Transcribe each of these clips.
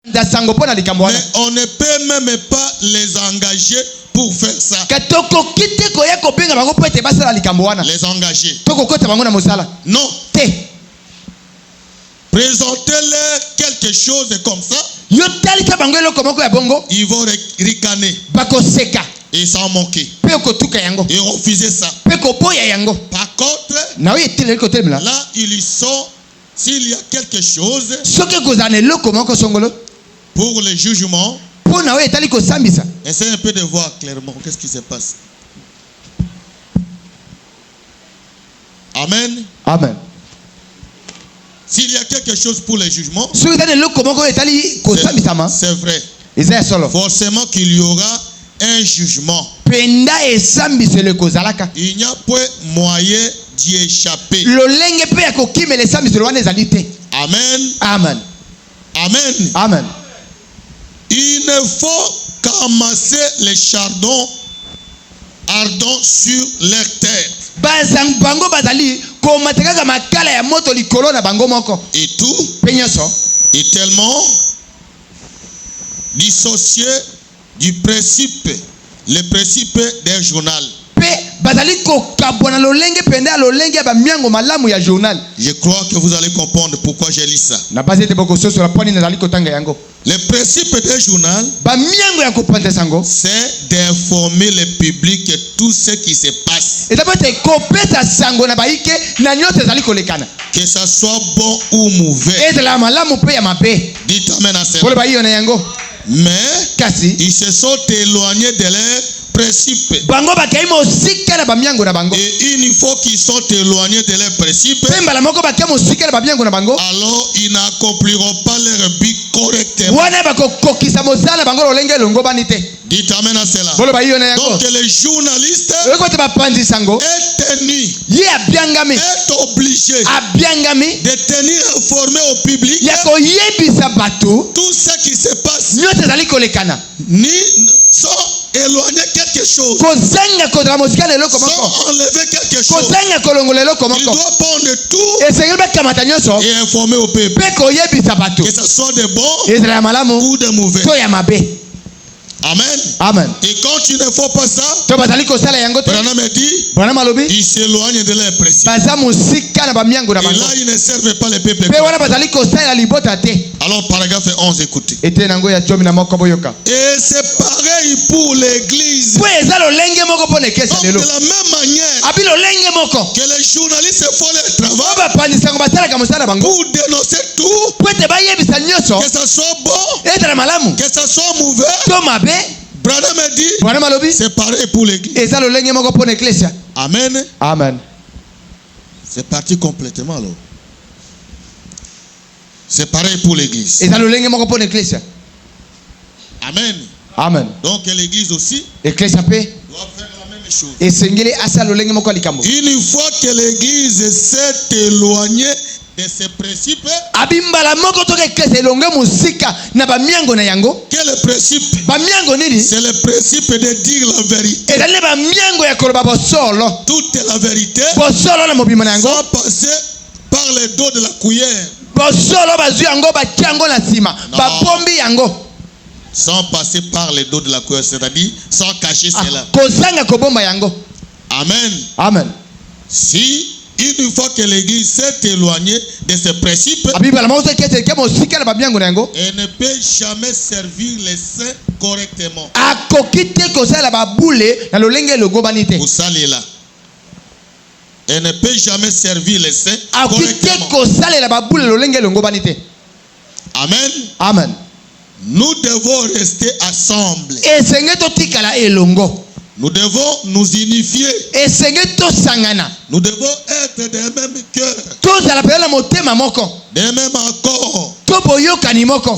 Mais on ne peut même pas les engager pour faire ça. Les engager. Non. Présentez-leur quelque chose comme ça. Ils vont ricaner et s'en moquer et refuser ça. Par contre, là ils sont, s'il y a quelque chose pour le jugement, essayez un peu de voir clairement qu'est-ce qui se passe. Amen. Amen. S'il y a quelque chose pour le jugement, c'est vrai. Forcément qu'il y aura un jugement. Il n'y a pas moyen d'y échapper. Amen. Amen. Amen. Amen. Il ne faut qu'amasser les chardons ardents sur leur tête. Et tout est tellement dissocié du principe, le principe d'un journal. Je crois que vous allez comprendre pourquoi j'ai lu ça. Le principe d'un journal, c'est d'informer le public de tout ce qui se passe. Que ça soit bon ou mauvais. Dites amen à ça. Mais ils se sont éloignés de leur principe. Et une fois qu'ils sont éloignés de leur principe, alors ils n'accompliront pas leur but correctement. Dites amen à cela. Donc les journalistes est tenu, est obligé de tenir informé au public tout ce qui se passe. Ni sans éloigner quelque chose, sans enlever quelque chose. Il doit prendre tout et informer au peuple, que ce soit de bon ou de mauvais. Amen. Amen. Et quand il ne faut pas ça, Branham dit, ils s'éloignent de leur principe. Et là, ils ne servent pas les peuples. Alors, paragraphe 11, écoutez. Et c'est pareil pour l'église. Donc, de la même manière que les journalistes font leur travail pour dénoncer tout, que ça soit bon, que ça soit mauvais. Branham dit, c'est pareil pour l'église. Amen. Amen. C'est parti complètement alors. C'est pareil pour l'église. Amen. Amen. Donc l'église aussi doit faire la même chose. Une fois que l'église s'est éloignée de ses principes, quel est le principe? C'est le principe de dire la vérité. Toute la vérité, sans passer par le dos de la cuillère. Sans passer par le dos de la cuillère, c'est-à-dire sans cacher cela. Amen. Amen. Si une fois que l'église s'est éloignée de ses principes, elle ne peut jamais servir les saints correctement. Vous savez là. Elle ne peut jamais servir les saints correctement. Amen. Amen. Nous devons rester ensemble. Nous devons nous unifier. Nous devons être des mêmes cœurs, des mêmes accords.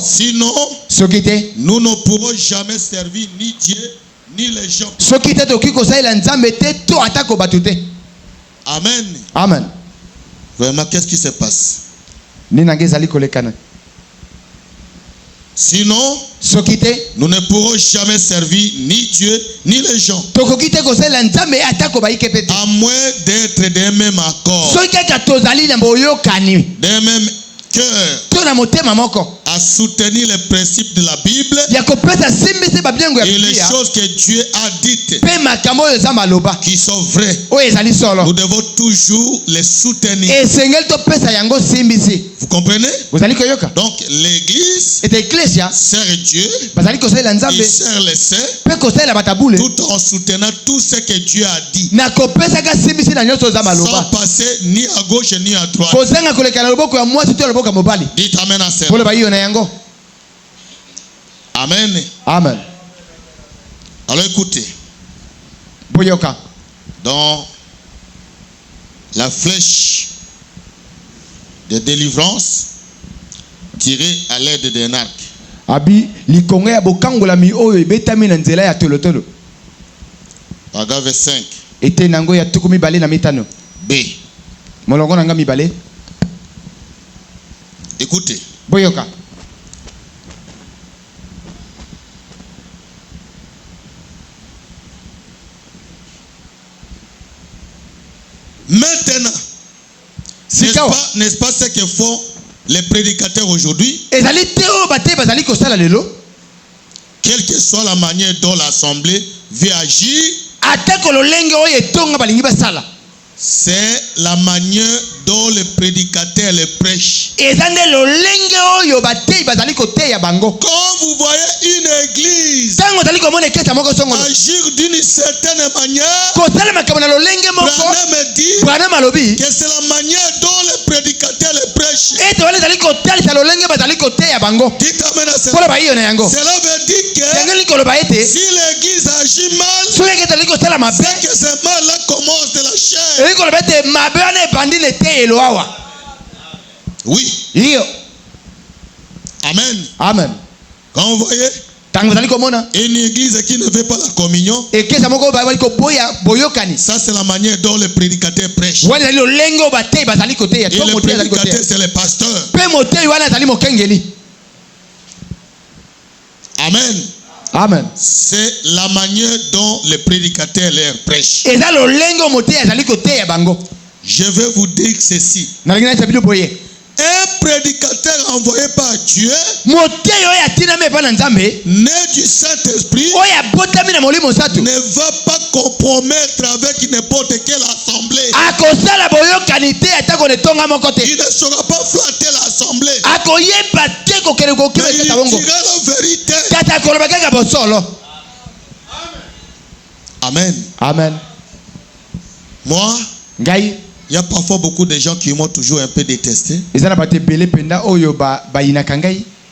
Sinon, nous ne pourrons jamais servir ni Dieu ni les gens. Amen. Amen. Vraiment, qu'est-ce qui se passe? Sinon, nous ne pourrons jamais servir ni Dieu ni les gens. À moins d'être des mêmes accords, des mêmes cœurs, à soutenir les principes de la Bible et les choses que Dieu a dites qui sont vraies. Nous devons toujours les soutenir. Vous comprenez? Donc l'église sert Dieu, il sert les saints, tout en soutenant tout ce que Dieu a dit, sans passer ni à gauche ni à droite. Dites amen à ça. Amen. Amen. Alors écoutez. Dans la flèche de délivrance tirée à l'aide d'un arc. Paragraphe 5. B. Écoutez. Maintenant, n'est-ce pas ce que font les prédicateurs aujourd'hui? Quelle que soit la manière dont l'assemblée veut agir, c'est la manière dont les prédicateurs les prêchent. Quand vous voyez une église agir d'une certaine manière, Branham me dit que c'est la manière dont les prédicateurs les prêchent. Dites amen à cela. Cela veut dire que si l'église agit mal, c'est que ce mal-là commence de la chair. Oui. Amen. Amen. Quand vous voyez une église qui ne veut pas la communion, ça c'est la manière dont les prédicateurs prêchent. Et les prédicateurs c'est les pasteurs. Amen. Amen. C'est la manière dont les prédicateurs leur prêchent. Je vais vous dire ceci. Un prédicateur envoyé par Dieu, né du Saint-Esprit, ne va pas compromettre avec n'importe quelle assemblée. Il ne saura pas flatter l'assemblée. Mais il dira la vérité. Amen. Amen. Moi, il y a parfois beaucoup de gens qui m'ont toujours un peu détesté.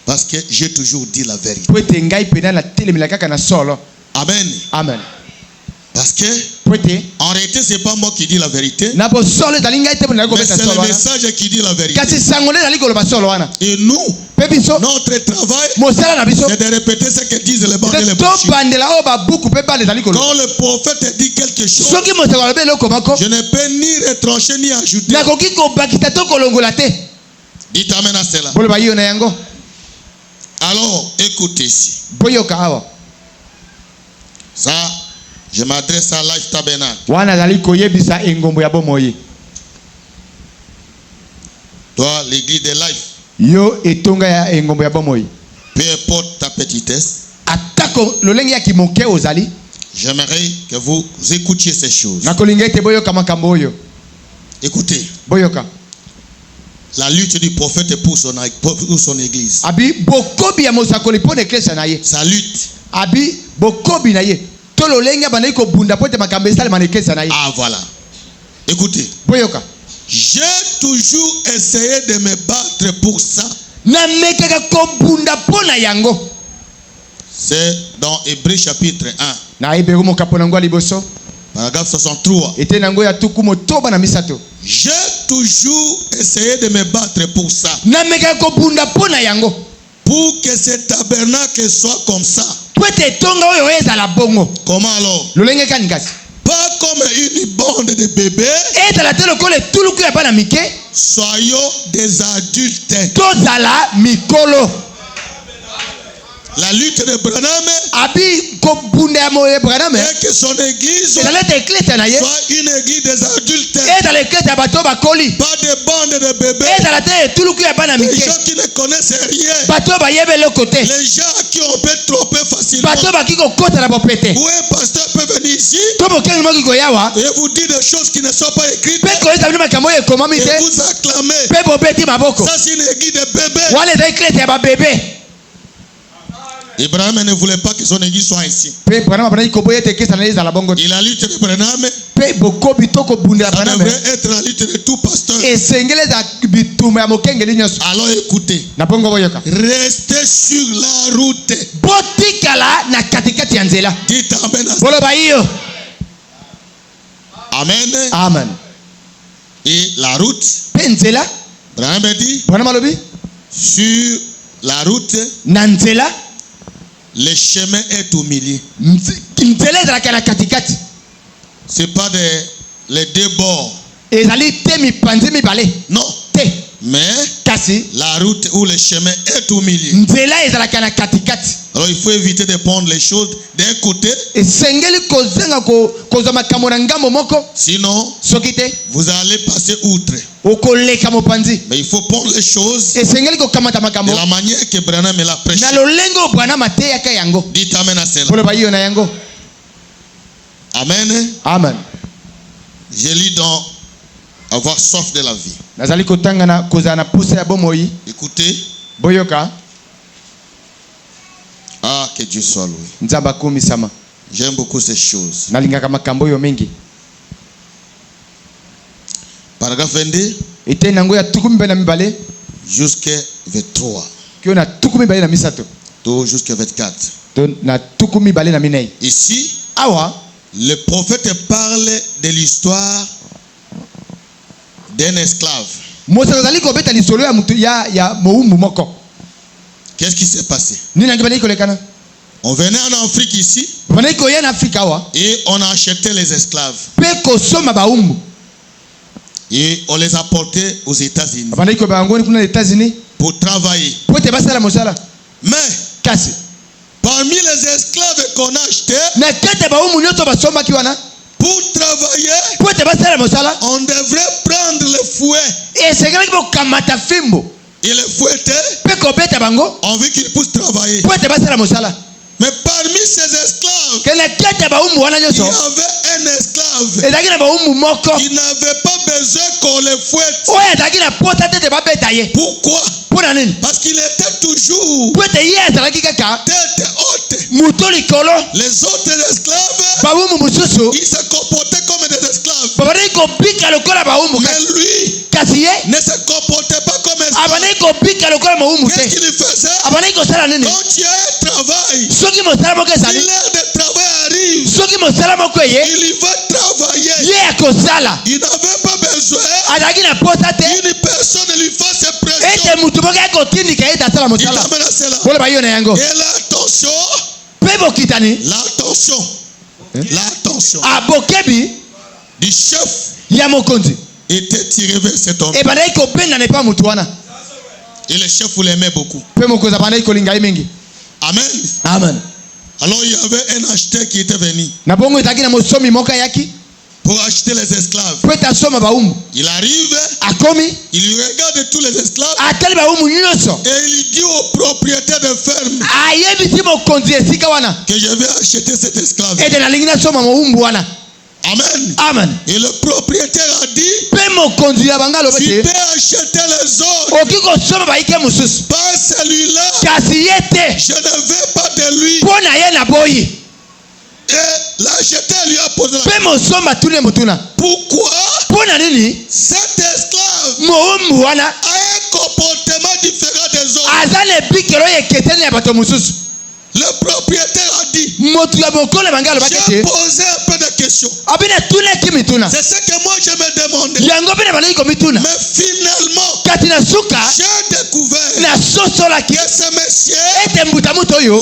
Parce que j'ai toujours dit la vérité. Amen. Amen. Parce que en réalité, ce n'est pas moi qui dis la vérité, mais c'est le message qui dit la vérité. Et nous, notre travail, c'est de répéter ce que disent les bandes et les bouches. Quand le prophète dit quelque chose, je ne peux ni retrancher ni ajouter. Dites amen à cela. Alors, écoutez ici. Ça, je m'adresse à Life Tabernacle. Toi, l'église de Life. Peu importe ta petitesse, j'aimerais que vous écoutiez ces choses. Écoutez. La lutte du prophète pour son église. Sa lutte. Ah voilà. Écoutez. J'ai toujours essayé de me battre pour ça. C'est dans Hébreux chapitre 1. Paragraphe 63. J'ai toujours essayé de me battre pour ça. Pour que ce tabernacle soit comme ça. Comment alors? Pas comme une bande de bébés. Soyons des adultes. La lutte de Branham et que son église soit une église des adultes. Pas de bande de bébés. Les gens qui ne connaissent rien. Les gens à qui on peut tromper facilement. Où un pasteur peut venir ici et vous dire des choses qui ne sont pas écrites et vous acclamer. Ça c'est une église de bébés. Abraham ne voulait pas que son église soit ici. Il a lutté de Branham. Ça devrait être la lutte de tout pasteur. Alors écoutez. Restez sur la route. Dites amen. Amen. Et la route. Branham dit. Sur la route. Le chemin est au milieu. C'est pas les deux bords. Non. Mais la route ou le chemin est au milieu. Alors il faut éviter de prendre les choses d'un côté. Sinon, vous allez passer outre. Mais il faut prendre les choses de la manière que Branham l'a prêché. Dites amen à cela. Amen. Amen. Je lis dans Avoir soif de la vie. Écoutez. Ah, que Dieu soit loué. J'aime beaucoup ces choses. Paragraphe 22. Jusqu'à 23. Jusqu'à 24. Ici, le prophète parle de l'histoire d'un esclave. Qu'est-ce qui s'est passé? On venait en Afrique ici et on a acheté les esclaves et on les a portés aux États-Unis pour travailler. Mais parmi les esclaves qu'on a achetés, pour travailler, on devrait prendre le fouet et le fouetter. On veut qu'ils puissent travailler. Mais parmi ces esclaves, il y avait un esclave qui n'avait pas besoin qu'on le fouette. Pourquoi? Parce qu'il était toujours tête haute. Les autres esclaves, ils se comportaient comme des esclaves. Mais lui ne se comportait pas comme esclave. Qu'est-ce qu'il faisait? Quand tu as un travail, si l'heure de travail arrive, il va travailler. Il n'avait pas besoin qu'une personne lui fasse pression. L'attention du chef était tirée vers cet homme. Et le chef l'aimait beaucoup. Amen. Amen. Alors il y avait un acheteur qui était venu pour acheter les esclaves. Il arrive, il regarde tous les esclaves et il dit au propriétaire de ferme que je vais acheter cet esclave. Amen. Amen. Et le propriétaire a dit, tu peux acheter les autres. Pas celui-là. Je ne veux pas de lui. Et l'acheteur lui a posé la question. Pourquoi cet esclave a un comportement différent des autres? Le propriétaire a dit, j'ai posé un peu de questions. C'est ce que moi je me demandais. Mais finalement, j'ai découvert que ce monsieur,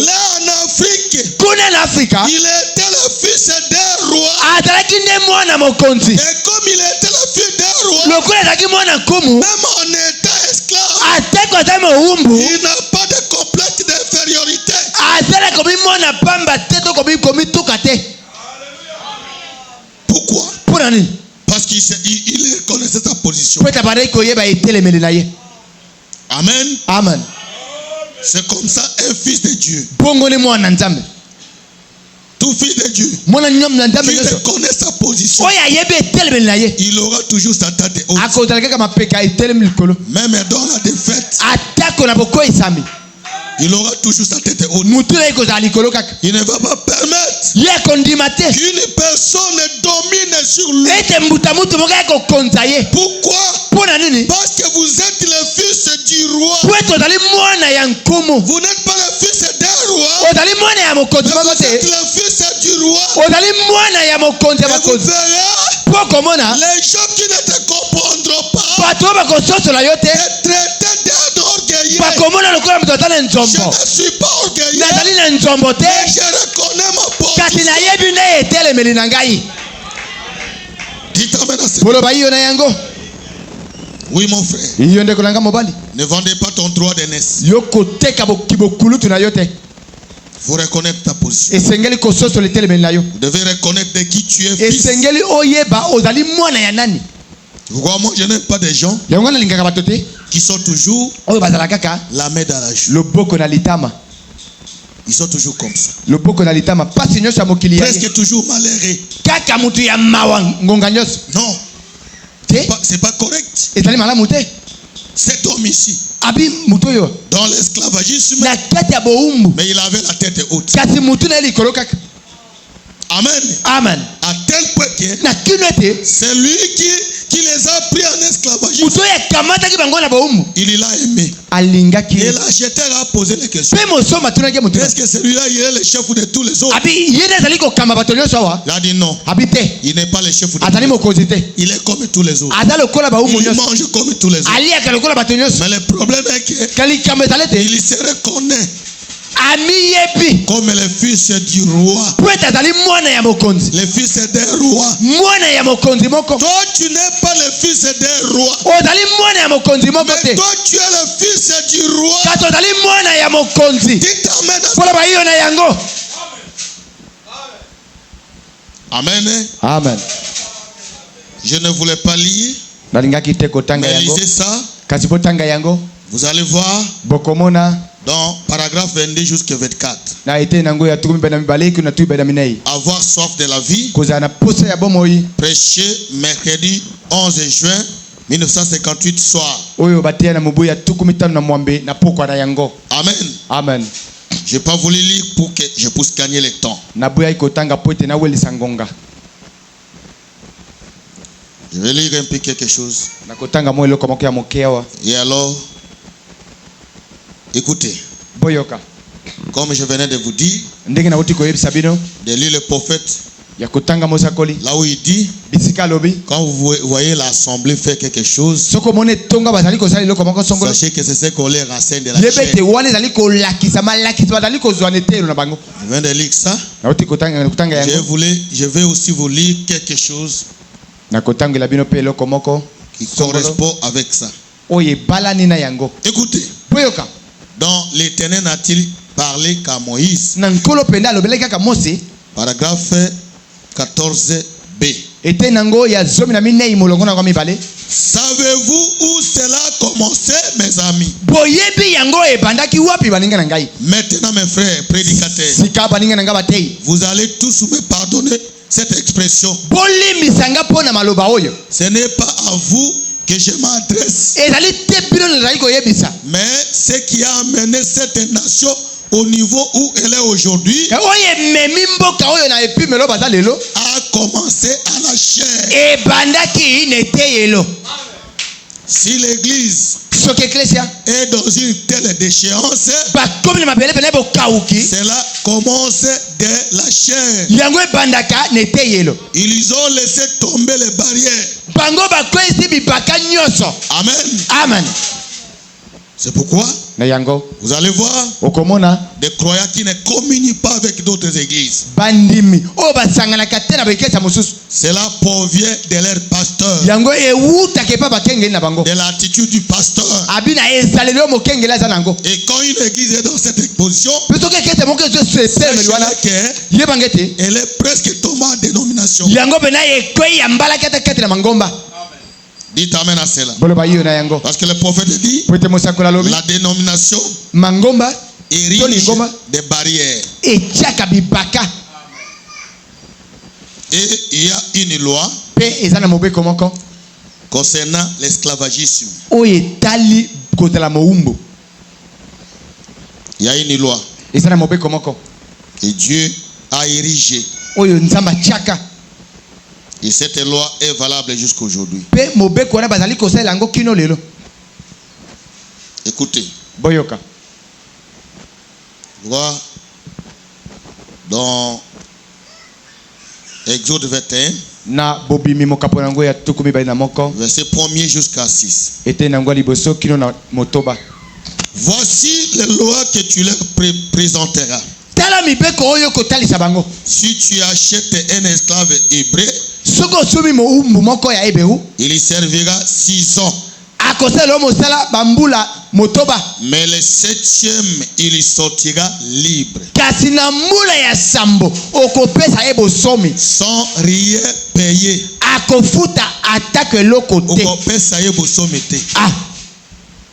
là en Afrique, il était le fils d'un roi. Et comme il était le fils d'un roi, même en étant esclave, il n'a pas de complexe d'infériorité. Pourquoi? Parce qu'il connaissait sa position. Amen. Amen. C'est comme ça un fils de Dieu. Tout fils de Dieu qui connaît sa position, il aura toujours sa tête haute. Même dans la défaite, il aura toujours sa tête haute. Il ne va pas permettre qu'une personne domine sur lui. Pourquoi? Parce que vous êtes le fils du roi. Vous n'êtes pas le fils d'un roi, mais vous êtes le fils du roi. Et vous verrez les gens qui ne te comprendront pas te traiter d'orgueilleux. Je ne suis pas orgueilleux, mais je reconnais ma position. Dites amen à ça. Oui, mon frère. Ne vendez pas ton droit d'aînesse. Faut reconnaître ta position. Vous devez reconnaître de qui tu es fils. Moi, je n'aime pas des gens qui sont toujours la main dans la joue. Ils sont toujours comme ça. Presque toujours malheureux. Non. C'est pas correct. Cet homme ici, dans l'esclavagisme, mais il avait la tête haute. Amen. Amen. À tel point que c'est lui qui les a pris en esclavagisme. Il l'a aimé. Et l'acheteur a posé les questions. Est-ce que celui-là il est le chef de tous les autres? Il a dit non. Il n'est pas le chef de tous les autres. Il est comme tous les autres. Il mange comme tous les autres. Mais le problème est qu'il se reconnaît comme le fils du roi. Le fils d'un roi. Toi tu n'es pas le fils d'un roi, mais toi tu es le fils du roi. Dites amen. Amen. Amen. Je ne voulais pas lire, mais lisez ça. Vous allez voir dans paragraphe 22 jusqu'à 24. Avoir soif de la vie. Prêcher mercredi 11 juin 1958 soir. Amen. Amen. Je n'ai pas voulu lire pour que je puisse gagner le temps. Je vais lire un peu quelque chose. Et alors, écoutez. Comme je venais de vous dire, de lire le prophète, là où il dit, quand vous voyez l'assemblée faire quelque chose, sachez que c'est ce qu'on les renseigne de la chair. Je viens de lire ça. Je vais aussi vous lire quelque chose qui correspond avec ça. Écoutez. Donc l'Éternel n'a-t-il parlé qu'à Moïse? Paragraphe 14b. Savez-vous où cela a commencé, mes amis? Maintenant, mes frères prédicateurs, vous allez tous me pardonner cette expression. Ce n'est pas à vous que je m'adresse, mais ce qui a amené cette nation au niveau où elle est aujourd'hui a commencé à la chair. Si l'église est dans une telle déchéance, cela commence dès la chair. Ils ont laissé tomber les barrières. Amen. Amen. C'est pourquoi vous allez voir des croyants qui ne communient pas avec d'autres églises. Cela provient de leur pasteur, de l'attitude du pasteur. Et quand une église est dans cette position, elle est presque tombée en dénomination. Dites amen à cela. Parce que le prophète dit la dénomination érige des barrières. Et il y a une loi concernant l'esclavagisme. Il y a une loi et Dieu a érigé. Et cette loi est valable jusqu'à aujourd'hui. Écoutez. Voir dans Exode 21, verset 1er jusqu'à 6. Voici les lois que tu leur présenteras. Si tu achètes un esclave hébreu, il y servira 6 ans. Mais le 7e, il sortira libre. Sans rien payer.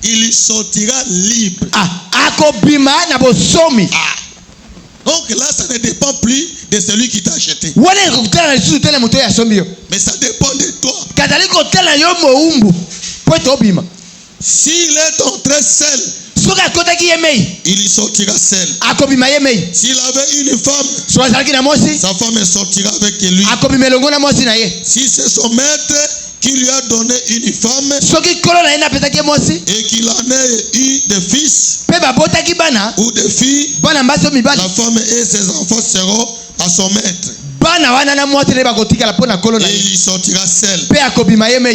Il sortira libre. Donc là, ça ne dépend plus de celui qui t'a acheté. Mais ça dépend de toi. S'il est entré seul, il sortira seul. S'il avait une femme, sa femme sortira avec lui. Si c'est son maître qui lui a donné une femme et qu'il en ait eu des fils ou des filles, la femme et ses enfants seront à son maître. Et il sortira seul.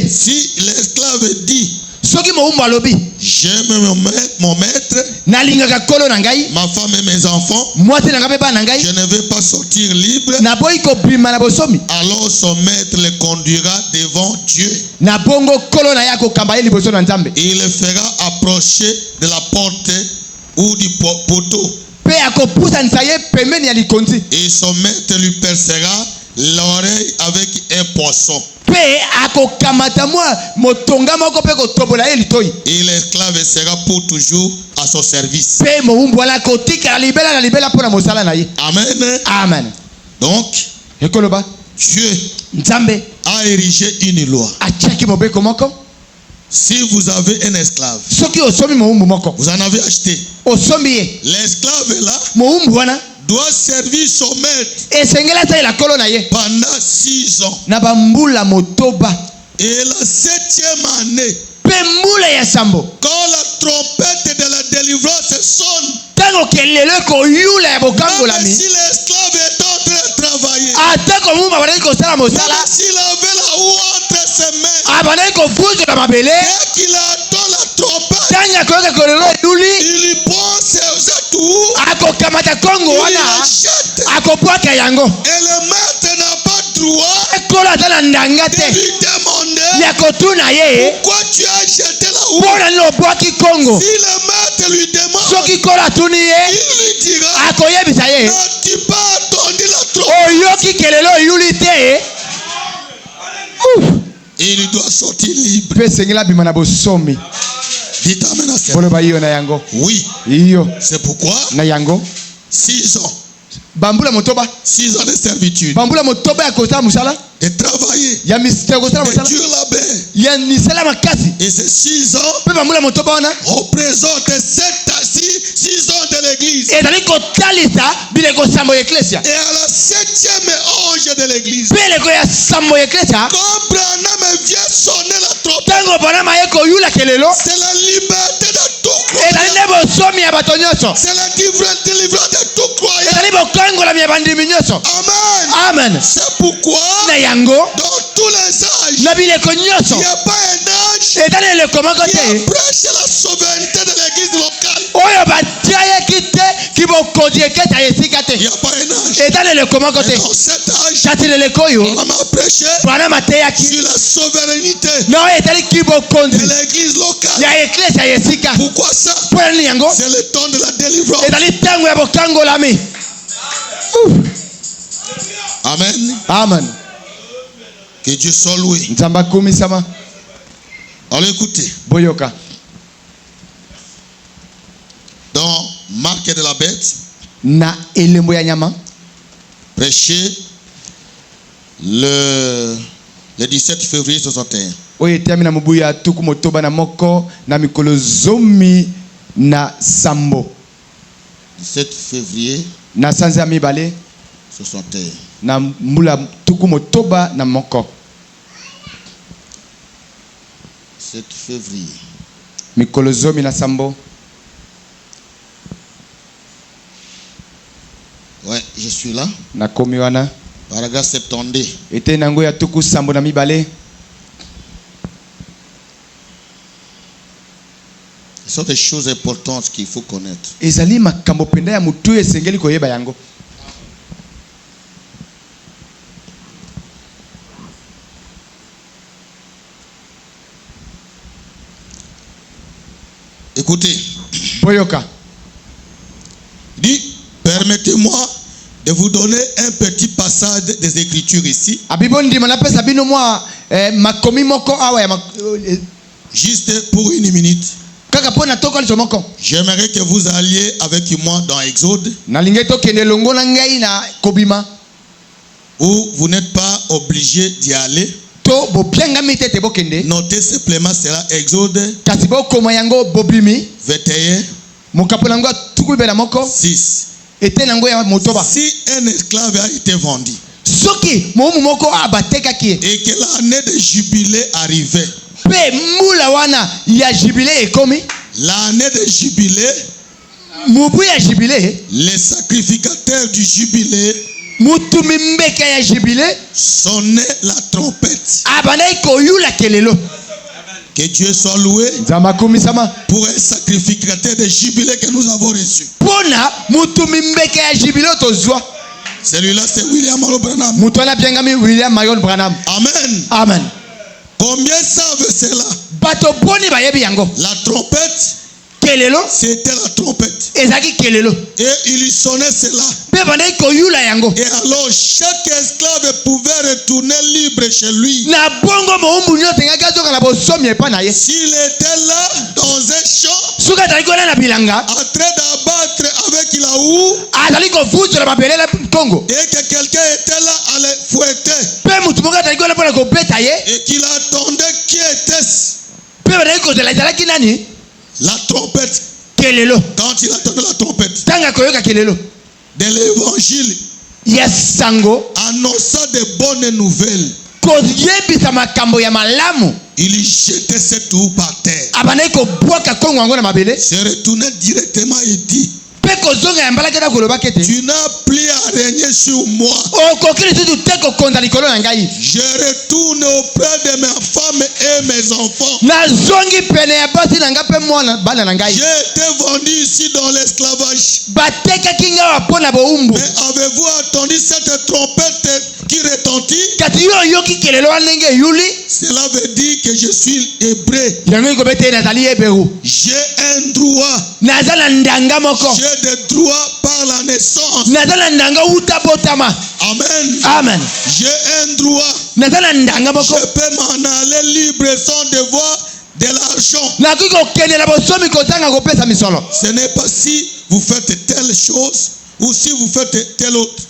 Si l'esclave dit j'aime mon maître, ma femme et mes enfants, je ne vais pas sortir libre, alors son maître le conduira devant Dieu. Il le fera approcher de la porte ou du poteau. Et son maître lui percera l'oreille avec un poisson. Et l'esclave sera pour toujours à son service. Amen. Donc, Dieu a érigé une loi. Si vous avez un esclave, vous en avez acheté. L'esclave est là, doit servir son maître pendant 6 ans. Et la 7e année, quand la trompette de la délivrance sonne, même si l'esclave est en train de travailler, même s'il avait la houe entre ses mains, dès qu'il attend la trompette, il lui prend ses atouts, il achète. Et le maître n'a pas droit de lui demander pourquoi tu as acheté la houe. Si le maître lui demande, il lui dira, n'as-tu pas attendu la trompette? Et il doit sortir libre. Dites amen à ça. Oui. C'est pourquoi 6 ans. 6 ans de servitude. De travailler. De dur labeur. Et ces 6 ans représentent 6 ans de l'église. Et à la 7e ange de l'église, quand Branham vient sonner la trompette, c'est la liberté de tout croyant. C'est la délivrance de tout croyant. Amen. Amen. C'est pourquoi dans tous les âges. Il n'y a pas un âge qui prêche la souveraineté de l'église locale. Il n'y a pas un âge. Et dans cet âge, on m'a prêché sur la souveraineté de l'église locale. Pourquoi ça? C'est le temps de la délivrance. Amen. Amen. Que Dieu soit loué. Allez écoutez. Boyoka. Dans Marc de la Bête, na elembo ya nyama, prêché le 17 février 61. Oye temi na mubuya tuku motoba na moko na mikolo zomi na sambo. 17 février na sanza mibale 61. Na mbula tuku motoba na moko. 7 février. Mikolo zomi na sambo. Ouais, je suis là. Na komi wana. Paragraphe 72. Ete nango ya tuku sambo na mibale. Ce sont des choses importantes qu'il faut connaître. Ezali makambo penda ya mutu esengeli koyeba yango. Écoutez. Boyoka. Dit, permettez-moi de vous donner un petit passage des Écritures ici. Juste pour une minute. J'aimerais que vous alliez avec moi dans Exode. Où vous n'êtes pas obligé d'y aller. Notez simplement, c'est là Exode 21, 6. Si un esclave a été vendu et que l'année de jubilé arrivait, l'année de jubilé, les sacrificateurs du jubilé sonnaient la trompette. Que Dieu soit loué pour un sacrificateur de jubilé que nous avons reçu. Celui-là, c'est William Mayon Branham. Amen. Amen. Combien savent cela? La trompette, c'était la trompette. Et il sonnait cela. Et alors chaque esclave pouvait retourner libre chez lui. S'il était là dans un champ, en train d'abattre avec la houe, et que quelqu'un était là à le fouetter, et qu'il attendait qui était-ce? La trompette. Quand il attendait la trompette de l'évangile annonçant de bonnes nouvelles, il jetait cette houe par terre, se retournait directement et dit, tu n'as plus à régner sur moi. Je retourne auprès de ma femme et mes enfants. J'ai été vendu ici dans l'esclavage. Mais avez-vous entendu cette trompette qui retentit? Cela veut dire que je suis hébreu. J'ai un droit. J'ai des droits par la naissance. Amen. Amen. J'ai un droit. Je peux m'en aller libre sans devoir de l'argent. Ce n'est pas si vous faites telle chose ou si vous faites telle autre.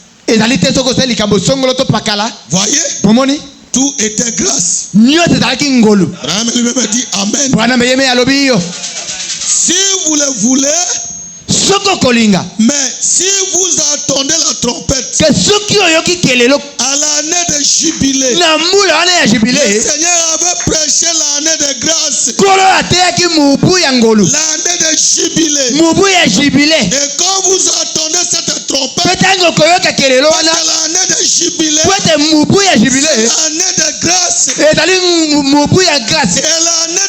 Voyez? Tout était grâce. Abraham lui-même dit Amen. Si vous le voulez, mais si vous attendez la trompette à l'année de jubilé, le Seigneur avait prêché l'année de grâce, l'année de jubilé. Et quand vous attendez cette trompette, l'année de jubilé. C'est l'année de grâce. Et l'année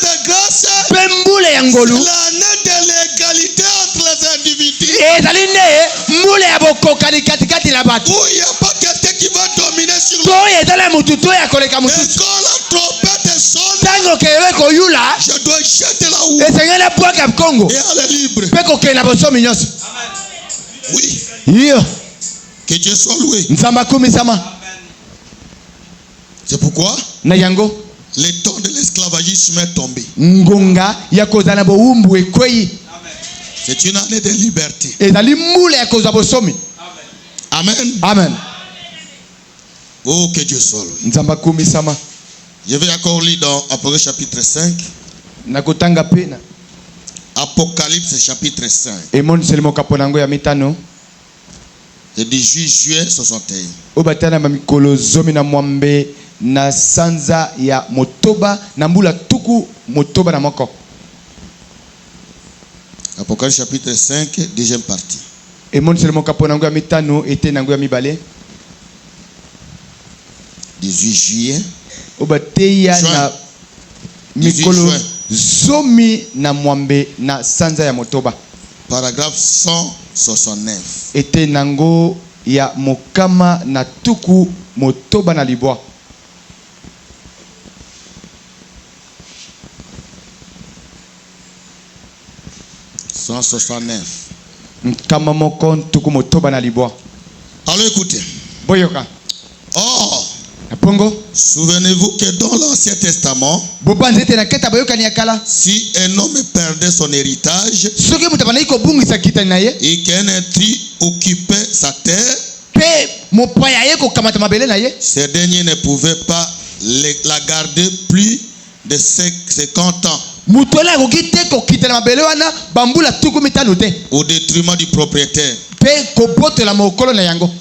de grâce. C'est l'année de l'égalité entre les individus. Où il n'y a pas quelqu'un qui va dominer sur l'autre. Et quand la trompette sonne, je dois jeter la houe. Et elle est libre. Oui. Que Dieu soit loué. C'est pourquoi le temps de l'esclavagisme est tombé. C'est une année de liberté. Amen. Amen. Oh, que Dieu soit loué. Je vais encore lire dans Apocalypse chapitre 5. Apocalypse chapitre 5. Le 18 juillet 61. Na sanza ya motoba na mbula tuku motoba na moko. Apocalypse chapitre 5, deuxième partie. Emon selemo kaponango ya mitano ete nango ya mibale. 18 juillet. Obateya na mikolo zomi na mwambe na sanza ya motoba. Paragraphe 169. Ete nango ya mokama na tuku motoba na libwa. Alors écoutez. Boyoka. Oh. Pongo. Souvenez-vous que dans l'Ancien Testament, si un homme perdait son héritage et qu'un intrus occupait sa terre, ces derniers ne pouvaient pas la garder plus de 50 ans. Au détriment du propriétaire.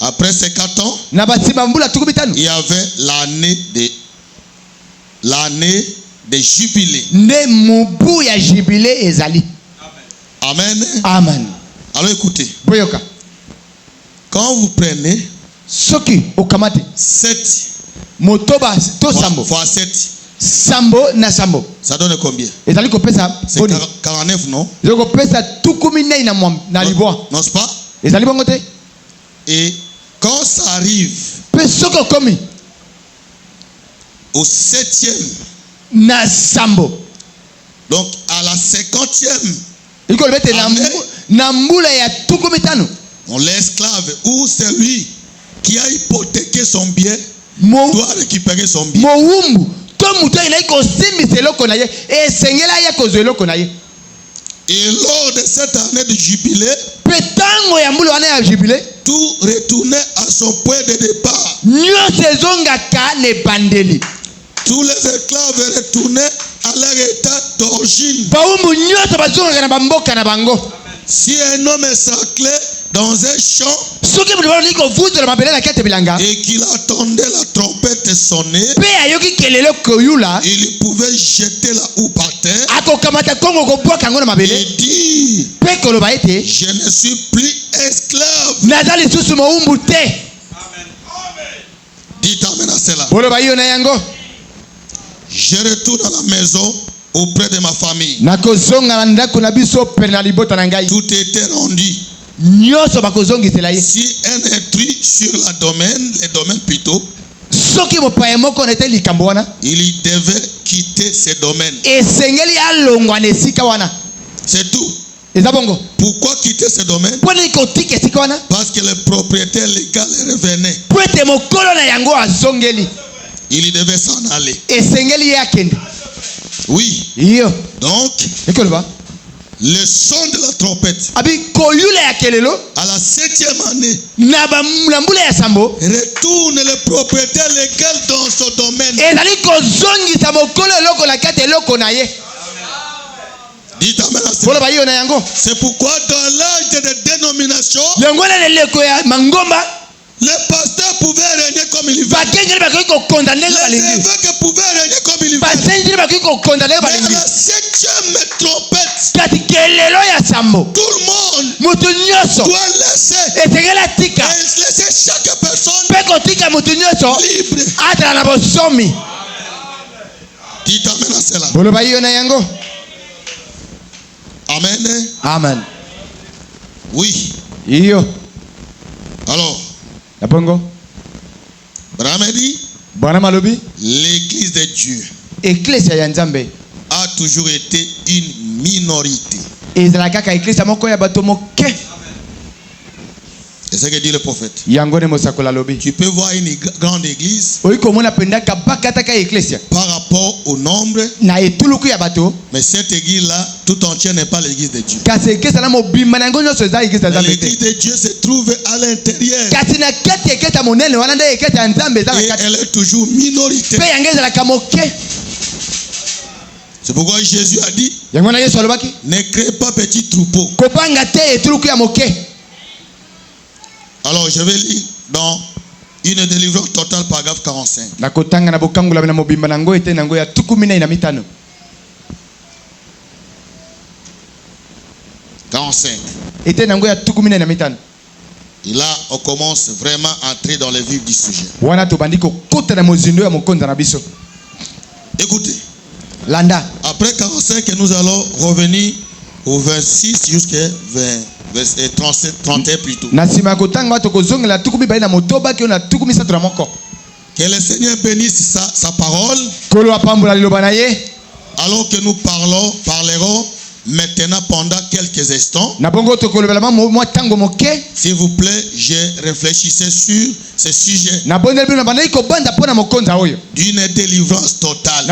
Après 50 ans, il y avait l'année de jubilé. Amen. Amen. Alors écoutez. Quand vous prenez 7 fois 7, Sambo na sambo. ça donne combien? C'est 49, non? N'est-ce pas? Et quand ça arrive au 7e na sambo, donc à la 50e l'esclave ou celui qui a hypothéqué son bien doit récupérer son bien. Et lors de cette année de jubilé, tout retournait à son point de départ. Tous les esclaves retournaient à leur état d'origine. Si un homme est saclé dans un champ et qu'il attendait la trompette sonner, il pouvait jeter la houe par terre et dire: je ne suis plus esclave. Dites amen à cela. Je retourne à la maison auprès de ma famille. Tout était rendu. Si un intrus sur le domaine plutôt, il devait quitter ce domaine. C'est tout. Pourquoi quitter ce domaine? Parce que le propriétaire légal revenait. Il devait s'en aller. Oui. Donc, le son de la trompette à la 7e année retourne le propriétaire légal dans son domaine. Dites amen à cela. C'est pourquoi dans l'âge de dénomination, le pasteur pouvait régner comme il veut. Les évêques pouvaient régner comme il veut. Mais à la 7e trompette, tout le monde doit laisser libre. Dites amen à cela. Amen. Amen. Oui. Alors, Brahma dit, l'église de Dieu a toujours été une minorité. C'est ce que dit le prophète. Tu peux voir une grande église par rapport au nombre, mais cette église-là, tout entière n'est pas l'église de Dieu. L'église de Dieu se trouve à l'intérieur. Et elle est toujours minorité. C'est pourquoi Jésus a dit, ne crée pas petit troupeau. Alors je vais lire dans une délivrance totale, paragraphe 45. 45. Et là, on commence vraiment à entrer dans le vif du sujet. Écoutez. Après 45, nous allons revenir au 26 jusqu'à 37, 31 plutôt. Que le Seigneur bénisse sa parole. Alors que nous parlerons maintenant pendant quelques instants. S'il vous plaît, je réfléchissais sur ce sujet d'une délivrance totale.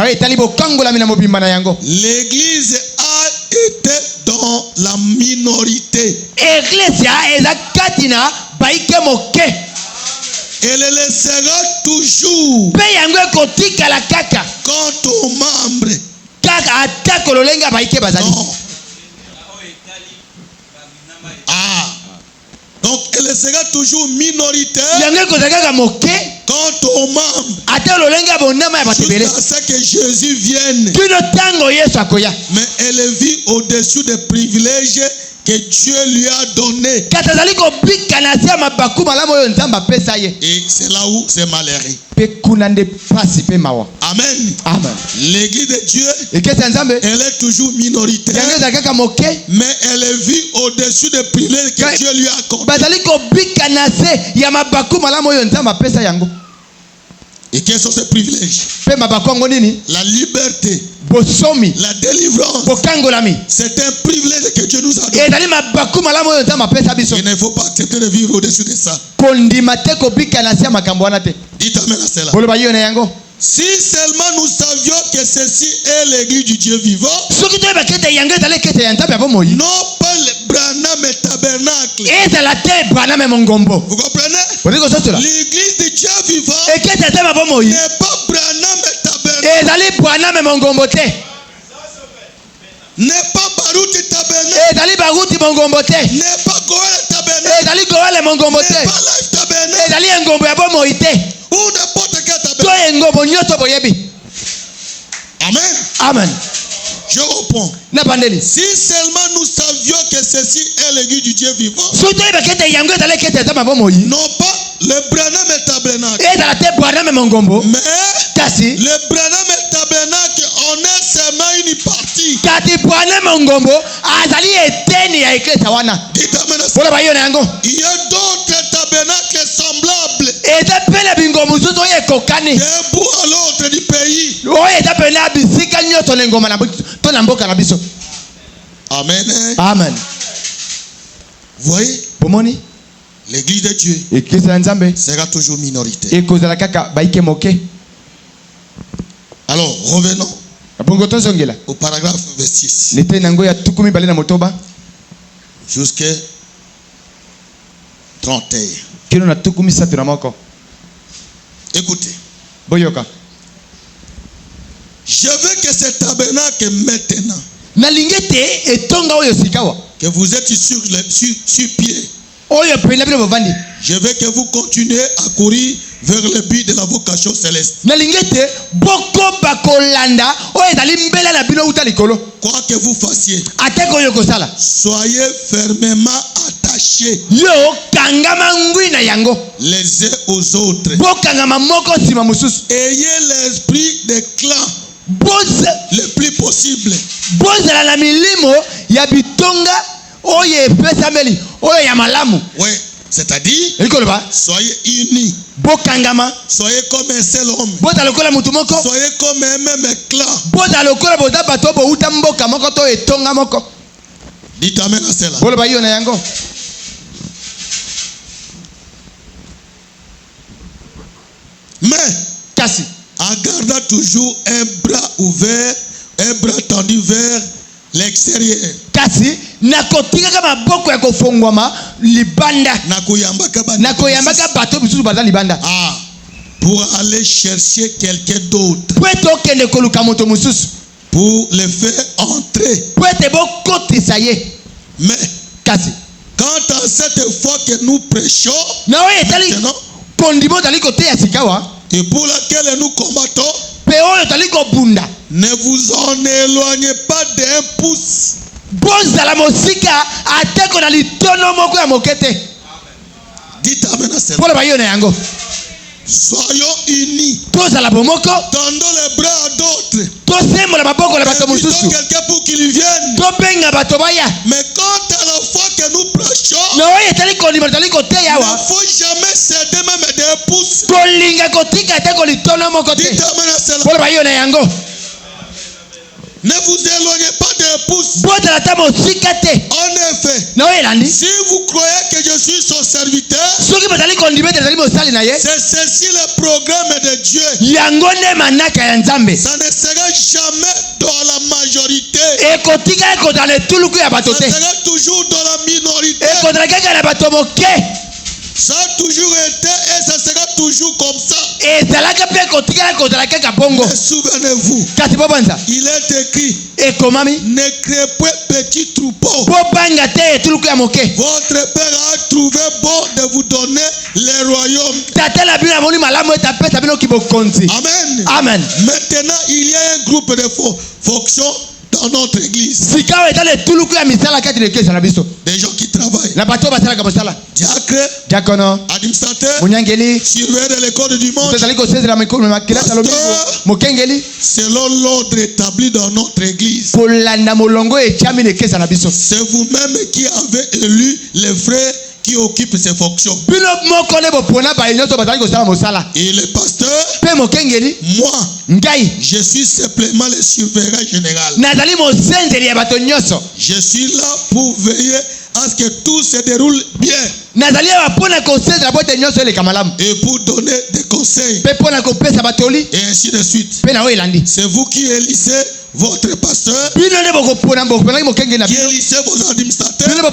L'église a été dans la minorité. Elle le sera toujours. Quant aux membres. Non. Donc elle sera toujours minoritaire quant aux membres jusqu'à ce que Jésus vienne. Mais elle vit au-dessus des privilèges que Dieu lui a donné. Et c'est là où c'est malheureux. Amen. Amen. L'église de Dieu, elle est toujours minoritaire, mais elle vit au-dessus des privilèges que Dieu lui a accordés. Et quels sont ces privilèges? La liberté, la délivrance. C'est un privilège que Dieu nous a donné. Il ne faut pas accepter de vivre au-dessus de ça. Dites amen à cela. Si seulement nous savions que ceci est l'église du Dieu vivant, non pas le Branham et tabernacle. Vous comprenez? L'église du Dieu vivant n'est pas Branham et tabernacle. N'est pas Baruti tabernacle. N'est pas Goël tabernacle. N'est pas Life tabernacle. Ou n'importe quel tabernacle. Amen. Amen. Je reprends. Si seulement nous savions que ceci est l'église du Dieu vivant, non pas le Branham et tabernacle, mais le Branham et tabernacle en est seulement une partie. Dites amen. Il y a d'autres tabernacles semblables d'un bout à l'autre du pays. Amen. Amen. Vous voyez? L'église de Dieu sera toujours minoritaire. Alors, revenons au paragraphe 26 jusqu'à 31. Écoutez. Je veux que ce tabernacle maintenant, que vous êtes sur pied, je veux que vous continuez à courir vers le but de la vocation céleste. Quoi que vous fassiez, soyez fermement attachés les uns aux autres. Ayez l'esprit des clans le plus possible. Oui, c'est-à-dire, soyez unis. Soyez comme un seul homme. Soyez comme un même clan. Dites amen à cela. Mais, en gardant toujours un bras ouvert, un bras tendu vers l'extérieur. Pour aller chercher quelqu'un d'autre, pour le faire entrer. Mais quant à cette foi que nous prêchons maintenant, et pour laquelle nous combattons, ne vous en éloignez pas d'un pouce. Dites amen à cela. Soyons unis. Tendons les bras à d'autres. Invitons quelqu'un pour qu'il vienne. Mais quant à la foi que nous prêchons, il ne faut jamais céder même des pouces. Dites amen à cela. Ne vous éloignez pas des pouces. En effet, si vous croyez que je suis son serviteur, c'est ceci le programme de Dieu. Ça ne sera jamais dans la majorité. Ça sera toujours dans la minorité. Ça a toujours été et ça sera toujours comme ça. Mais souvenez-vous, il est écrit, ne créez pas petit troupeau. Votre Père a trouvé bon de vous donner les royaumes. Amen. Maintenant, il y a un groupe de fonctions dans notre église. Des gens qui travaillent. Diacre, administrateur, surveillant de l'école du monde, pasteur, selon l'ordre établi dans notre église. C'est vous-même qui avez élu les frères qui occupent ces fonctions. Et le pasteur, moi, je suis simplement le surveillant général. Je suis là pour veiller à ce que tout se déroule bien. Et pour donner des conseils. Et ainsi de suite. C'est vous qui élisez votre pasteur, qui élisez vos administrateurs,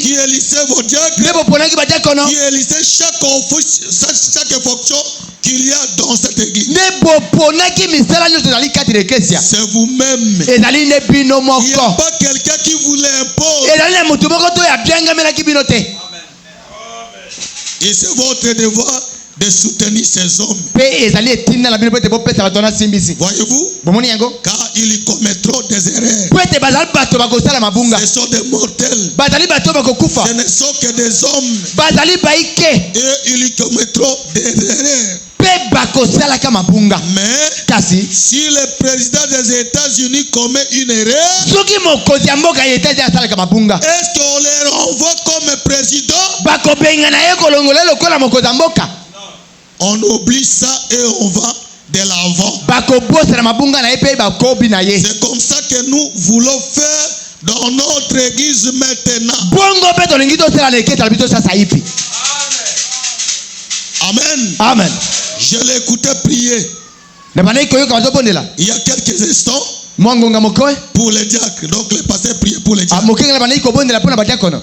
qui élisez vos diacres, qui élisez chaque fonction qu'il y a dans cette église. C'est vous-même. Il n'y a pas quelqu'un qui vous l'impose. Et c'est votre devoir de soutenir ces hommes. Voyez-vous? Car ils commettront des erreurs. Ce sont des mortels. Ce ne sont que des hommes. Et ils commettront des erreurs. Mais si le président des États-Unis commet une erreur, est-ce qu'on les renvoie comme président? On oublie ça et on va de l'avant. C'est comme ça que nous voulons faire dans notre église maintenant. Amen. Amen. Je l'écoutais prier il y a quelques instants pour les diacres. Donc les pasteurs priaient pour les diacres.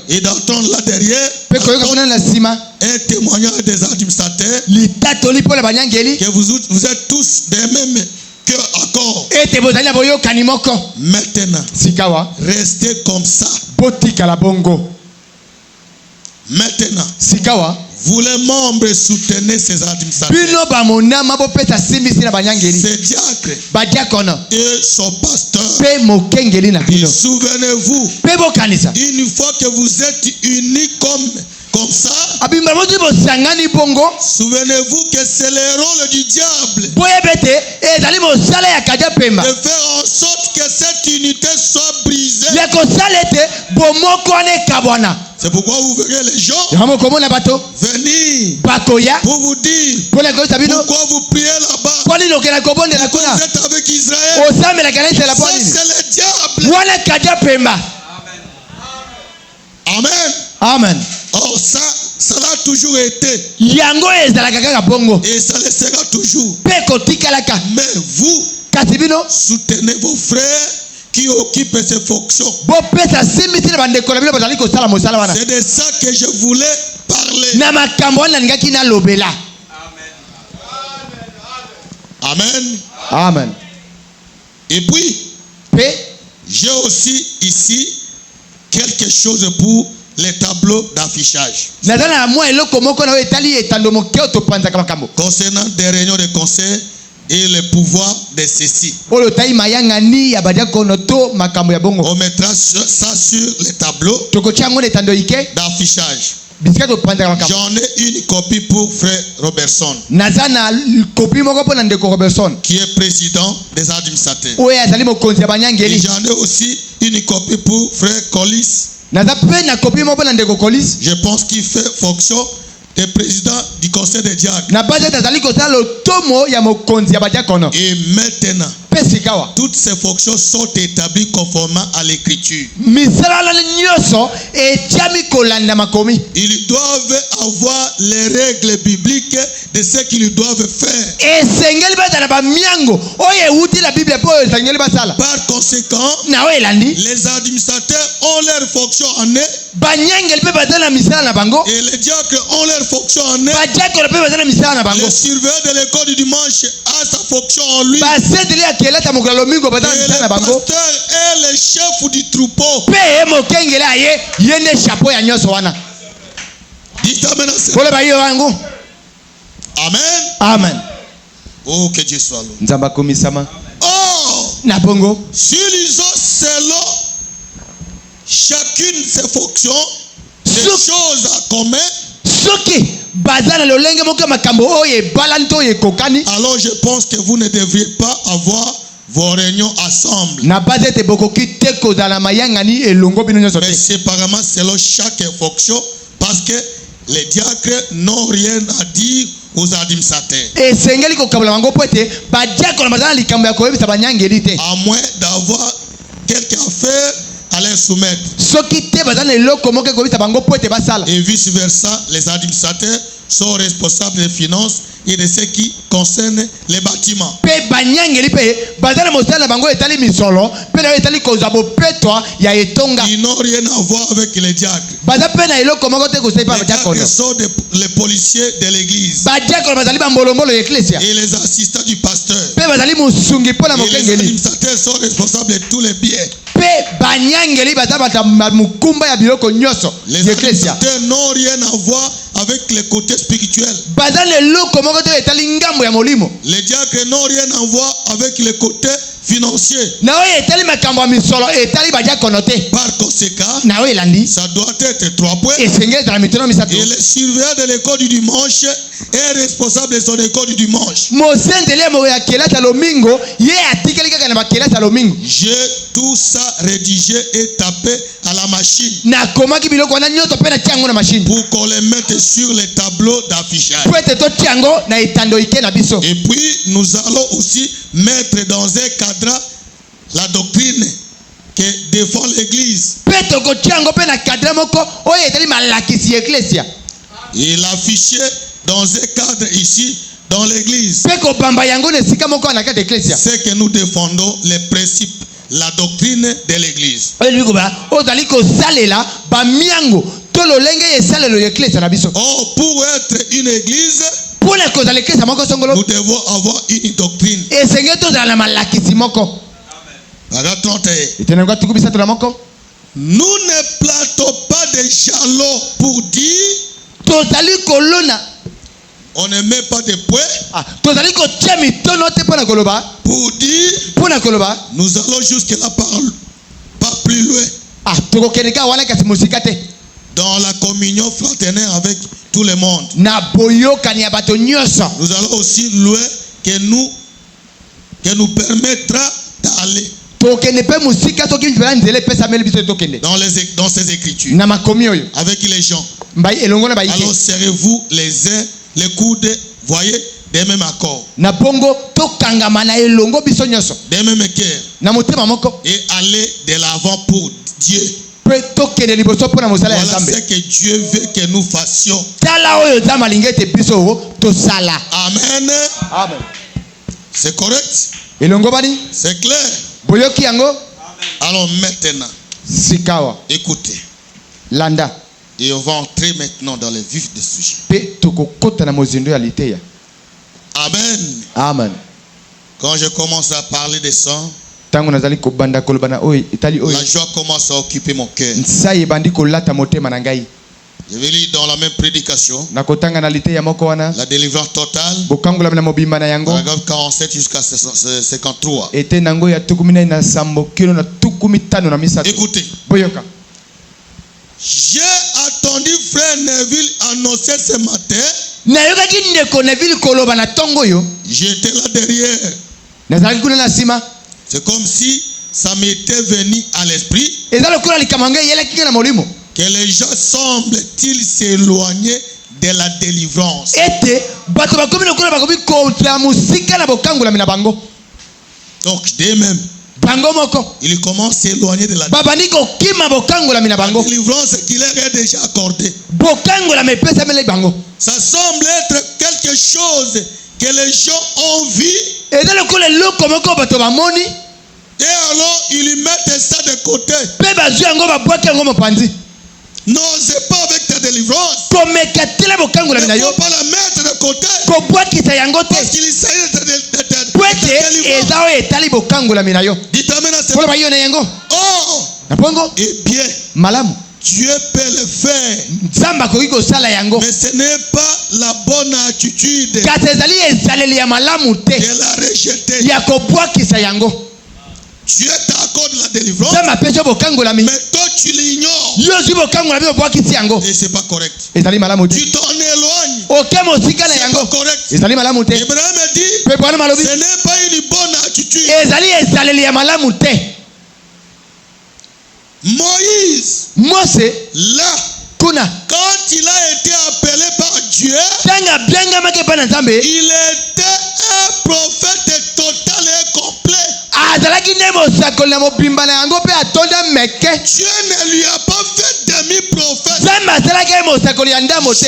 Et d'entendre là derrière un témoignage des administrateurs que vous êtes tous des mêmes cœurs accord. Maintenant, restez comme ça. Maintenant, Vous les membres soutenez ces administrateurs. Ces diacres et son pasteur. Et souvenez-vous, une fois que vous êtes unis comme ça, souvenez-vous que c'est le rôle du diable de faire en sorte que cette unité soit brisée. C'est pourquoi vous verrez les gens venir pour vous dire pourquoi vous priez là-bas, pourquoi vous êtes avec Israël. Ça, c'est le diable. Amen. Amen. Oh, ça a toujours été. Et ça le sera toujours. Mais vous soutenez vos frères qui occupent ces fonctions. C'est de ça que je voulais parler. Amen. Amen. Et puis, j'ai aussi ici quelque chose pour les tableaux d'affichage. Concernant des réunions de conseil et le pouvoir de ceci. On mettra ça sur les tableaux d'affichage. J'en ai une copie pour frère Robertson, qui est président des administrateurs. Et j'en ai aussi une copie pour frère Collis. Je pense qu'il fait fonction de président du conseil des diacres. Et maintenant, toutes ces fonctions sont établies conformément à l'écriture. Ils doivent avoir les règles bibliques de ce qu'ils doivent faire. Par conséquent, les administrateurs ont leur fonction en eux. Et les diacres ont leur fonction en eux. Le surveillant de l'école du dimanche a sa fonction en lui. Et le pasteur est le chef du troupeau. Dites amen. Amen. Amen. Oh, que Dieu soit loué. Oh, s'ils ont selon chacune de ses fonctions, des choses à commun, alors je pense que vous ne devriez pas avoir vos réunions ensemble. Mais séparément selon chaque fonction, parce que les diacres n'ont rien à dire aux administrateurs. À moins d'avoir quelque affaire à les soumettre. Et vice versa, les administrateurs sont responsables des finances et de ce qui concerne les bâtiments. Ils n'ont rien à voir avec les diacres. Les diacres sont les policiers de l'église et les assistants du pasteur. Et les administrateurs sont responsables de tous les biens. Les administrateurs n'ont rien à voir avec le côté spirituel. Les diacres n'ont rien à voir avec le côté financier. Par conséquent, ça doit être 3 points. Et le surveillant de l'école du dimanche est responsable de son école du dimanche. J'ai tout ça rédigé et tapé à la machine pour qu'on les mette sur les tableaux d'affichage. Et puis nous allons aussi mettre dans un cadre la doctrine que défend l'église. Et l'afficher dans un cadre ici dans l'église. C'est que nous défendons les principes, la doctrine de l'église. Oh, pour être une église, nous devons avoir une doctrine. Paragraphe 31. Nous ne plantons pas des jalons pour dire On ne met pas de points pour dire nous allons jusque là, pas plus loin. Dans la communion fraternelle avec tout le monde. Nous allons aussi loin que nous permettra d'aller. Dans ces écritures. Avec les gens. Alors serrez-vous les uns les coudes, voyez, des mêmes accords. Des mêmes cœurs. Et aller de l'avant pour Dieu. Voilà ce que Dieu veut que nous fassions. Amen. C'est correct? C'est clair? Alors maintenant, écoutez. Et on va entrer maintenant dans le vif du sujet. Amen. Amen. Quand je commence à parler de ça, la joie commence à occuper mon cœur. Je vais lire dans la même prédication la délivrance totale, paragraphe 47 jusqu'à 53. Écoutez. J'ai attendu frère Neville annoncer ce matin. J'étais là derrière. C'est comme si ça m'était venu à l'esprit que les gens semblent-ils s'éloigner de la délivrance. Donc d'eux-mêmes, il commence à s'éloigner de la délivrance qu'il leur a déjà accordée. Ça semble être quelque chose que les gens ont vu. Et alors ils mettent ça de côté. N'osez pas avec ta délivrance. Ne faut pas la mettre de côté. Parce qu'il s'agit de délivrance. Dites amen à ce moment. Oh, et bien, Dieu peut le faire. Mais ce n'est pas la bonne attitude de la rejeter. Dieu t'accorde la délivrance, mais toi tu l'ignores. Et c'est pas correct. Tu t'en éloignes. C'est pas correct. Abraham dit, ce n'est pas une bonne attitude. Moïse, là, quand il a été appelé par Dieu, il était un prophète total et complet. Dieu ne lui a pas fait demi-prophète.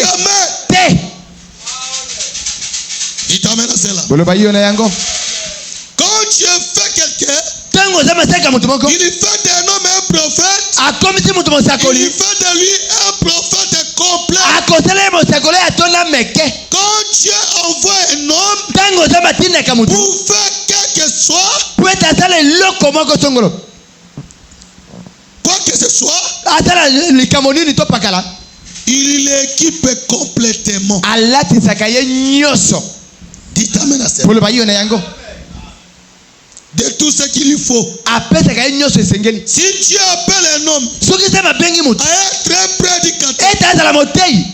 Jamais. Il t'amène à cela. Quand Dieu fait quelqu'un, il fait d'un homme un prophète. Il fait de lui un prophète complet. Quand Dieu envoie un homme pour faire quelque chose, quoi que ce soit, il l'équipe complètement. Dites amen à cela. De tout ce qu'il lui faut. Si Dieu appelle un homme à être un prédicateur,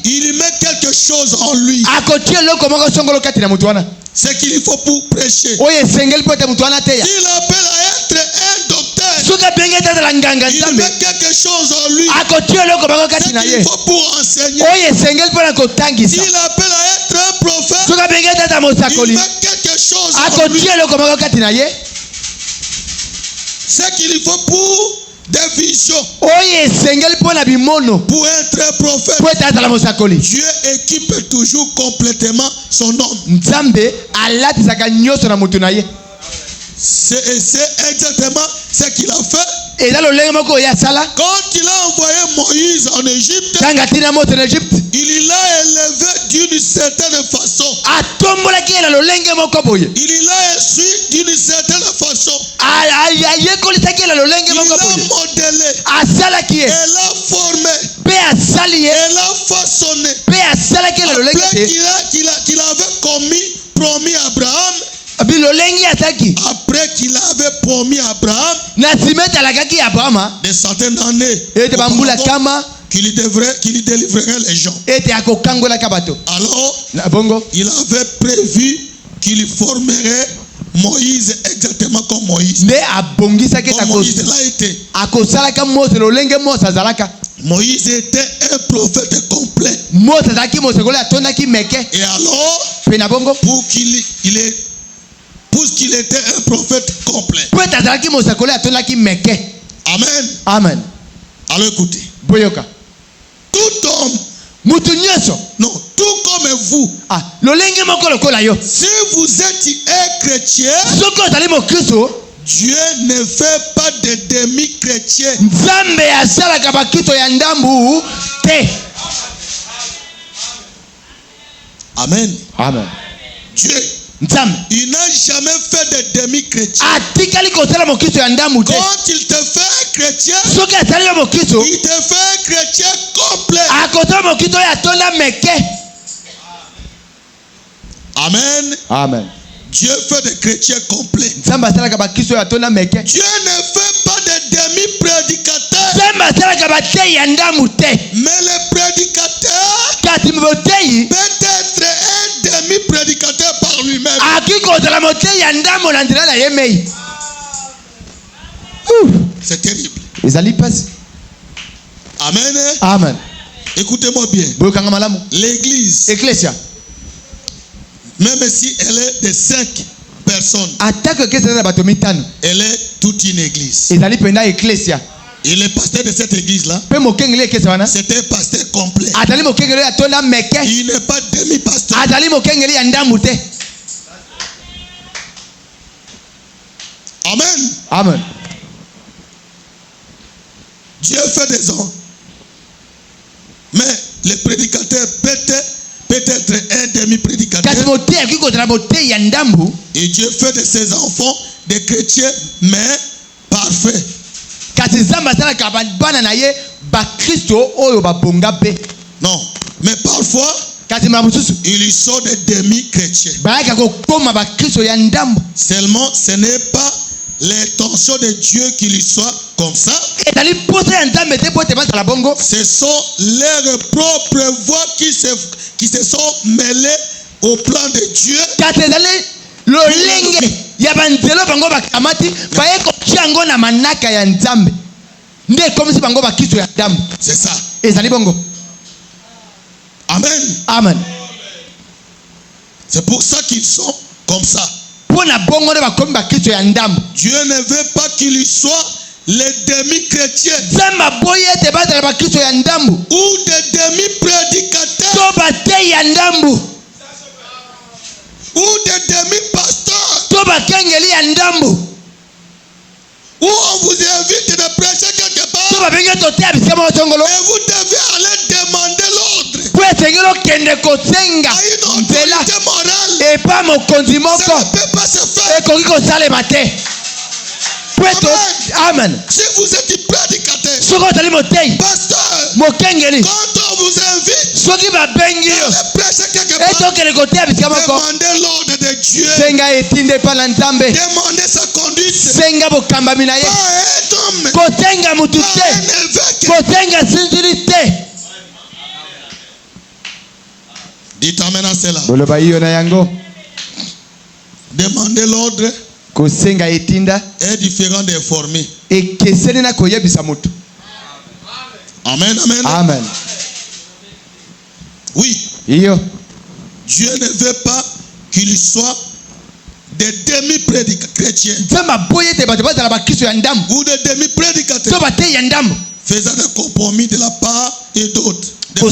il met quelque chose en lui. Ce qu'il faut pour prêcher. S'il appelle à être un docteur, il met quelque chose en lui. Ce qu'il faut pour enseigner. S'il appelle à être un prophète, il met quelque chose en lui. Ce qu'il faut pour des visions. Pour être un prophète, Dieu équipe toujours complètement son homme. C'est exactement ce qu'il a fait. Quand il a envoyé Moïse en Égypte, il l'a élevé d'une certaine façon. Il l'a instruit d'une certaine façon. Il a modélé. Elle a formé. Elle a façonné. Après qu'il avait promis Abraham. Après qu'il avait promis Abraham des centaines d'années qu'il délivrerait les gens. Alors, il avait prévu qu'il formerait Moïse exactement comme Moïse. Comme Moïse l'a été. Moïse était un prophète complet. Et alors, pour qu'il était un prophète complet. Amen. Amen. Alors écoutez. Tout homme. Non, tout comme vous. Si vous êtes un chrétien, Dieu ne fait pas de demi-chrétiens. Amen. Amen. Dieu, il n'a jamais fait de demi-chrétien. Quand il te fait un chrétien, il te fait un chrétien complet. Amen. Amen. Dieu fait des chrétiens complets. Dieu ne fait pas de demi-prédicateurs. Mais le prédicateur peut être un demi-prédicateur par lui-même. C'est terrible. Amen. Amen. Écoutez-moi bien. L'église, même si elle est de 5 personnes, elle est toute une église. Et le pasteur de cette église-là, c'est un pasteur complet. Il n'est pas demi-pasteur. Amen. Amen. Dieu fait des hommes. Mais le prédicateur peut être un demi-prédicateur. Et Dieu fait de ses enfants des chrétiens, mais parfaits. Non, mais parfois, ils sont des demi-chrétiens. Seulement, ce n'est pas l'intention de Dieu qu'il soit comme ça. Ce sont leurs propres voix qui se sont mêlées au plan de Dieu. C'est ça. Amen. Amen. C'est pour ça qu'ils sont comme ça. Dieu ne veut pas qu'il soit les demi-chrétiens ou des demi-prédicateurs ou des demi-pasteurs où on vous invite de prêcher quelque part et vous devez aller demander l'ordre à une autorité morale. Ça ne peut pas se faire. Amen. Si vous êtes prédicateur, pasteur, quand on vous invite à prêcher quelque part, demandez l'ordre de Dieu. Demandez sa conduite. Pas un homme, pas un évêque. Dites amen à cela. Demander l'ordre est différent d'informer. Amen, amen. Amen. Oui. Dieu ne veut pas qu'il soit des demi-chrétiens ou des demi-prédicateurs faisant des compromis de la part et d'autres. Il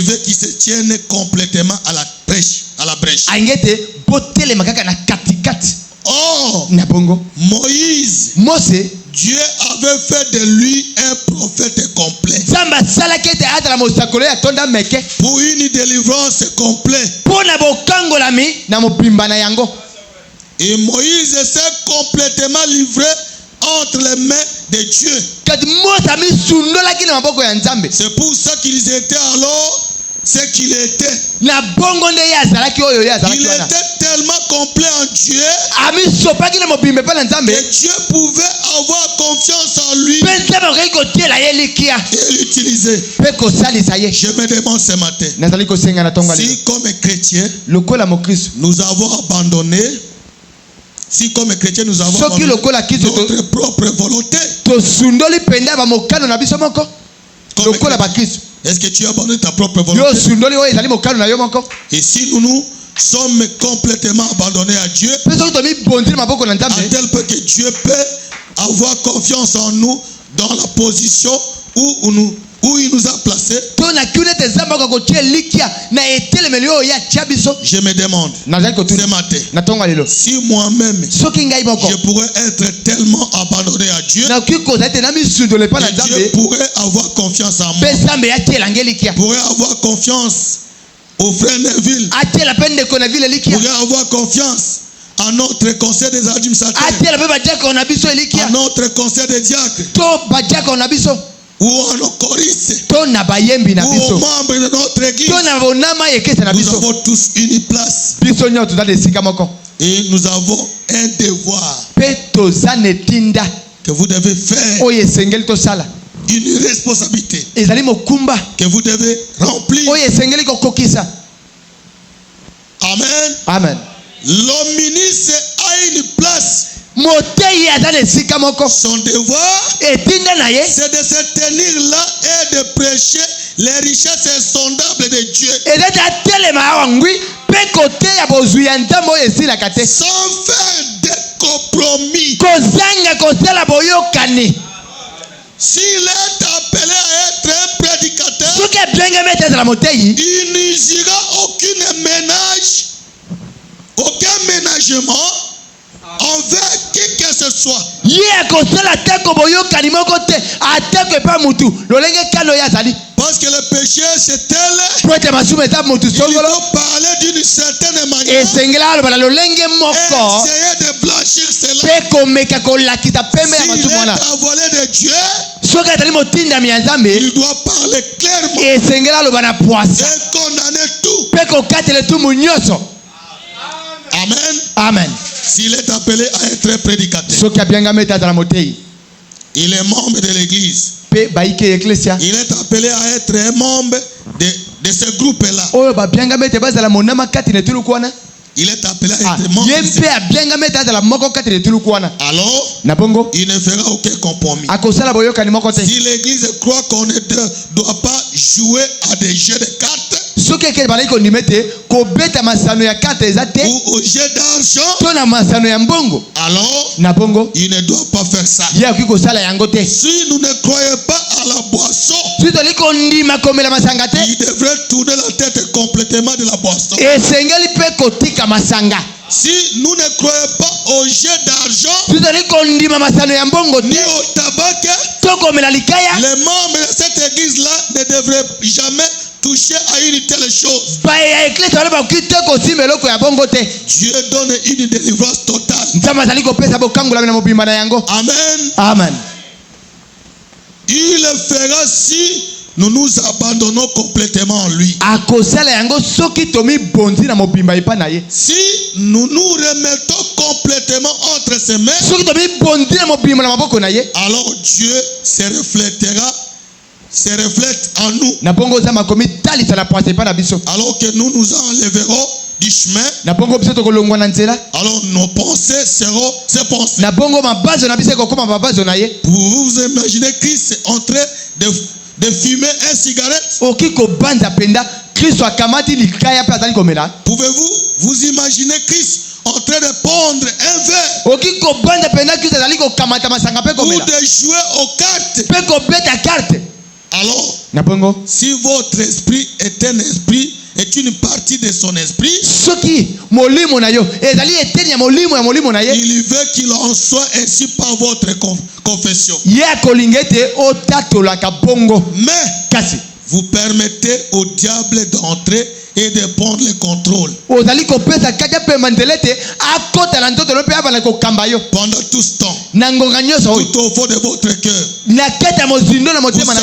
veut qu'ils se tiennent complètement à la brèche. Oh, Moïse, Dieu avait fait de lui un prophète complet. Pour une délivrance complète. Et Moïse s'est complètement livré entre les mains de Dieu. C'est pour ça qu'ils étaient alors ce qu'il était. Il était tellement complet en Dieu que Dieu pouvait avoir confiance en lui et l'utiliser. Je me demande ce matin si comme chrétiens nous avons abandonné, si comme chrétiens nous avons abandonné notre propre volonté. Est-ce que tu as abandonné ta propre volonté? Et si nous sommes complètement abandonnés à Dieu, à tel point que Dieu peut avoir confiance en nous dans la position où il nous a placés, je me demande ce matin si moi-même je pourrais être tellement abandonné à Dieu que Dieu pourrait avoir confiance en moi, pourrait avoir confiance au frère Neville, pourrait avoir confiance à notre conseil des administrateurs, à notre conseil des diacres, ou à nos choristes, ou aux membres de notre église. Nous avons tous une place et nous avons un devoir que vous devez faire, une responsabilité que vous devez remplir. Amen. Amen. L'homme ministre a une place. Son devoir, c'est de se tenir là et de prêcher les richesses insondables de Dieu. Sans faire de compromis. S'il est appelé à être un prédicateur, il n'usera aucun ménagement envers qui que ce soit. Parce que le péché c'est tel, il faut parler d'une certaine manière et essayer de blanchir cela. S'il est envolé de Dieu, il doit parler clairement et condamner tout. Amen. Amen. S'il est appelé à être prédicateur, il est membre de l'église. Il est appelé à être un membre de ce groupe-là. Il est appelé à être membre. Alors, il ne fera aucun compromis. Si l'église croit qu'on ne doit pas jouer à des jeux de cartes, ou au jeu d'argent, alors il ne doit pas faire ça. Si nous ne croyons pas à la boisson, il devrait tourner la tête complètement de la boisson. Si nous ne croyons pas au jeu d'argent ni au tabac, les membres de cette église-là ne devraient jamais toucher à une telle chose. Dieu donne une délivrance totale. Amen. Amen. Il le fera si nous nous abandonnons complètement en lui. Si nous nous remettons complètement entre ses mains, alors Dieu se reflète en nous. Alors que nous nous enlèverons du chemin, alors nos pensées seront ses pensées. Vous imaginez Christ en train de fumer une cigarette? Pouvez-vous vous imaginer Christ en train de prendre un verre ou de jouer aux cartes? Alors, si votre esprit est un esprit, est une partie de son esprit, il veut qu'il en soit ainsi par votre confession. Mais vous permettez au diable d'entrer et de prendre le contrôle. Pendant tout ce temps, tout au fond de votre cœur, vous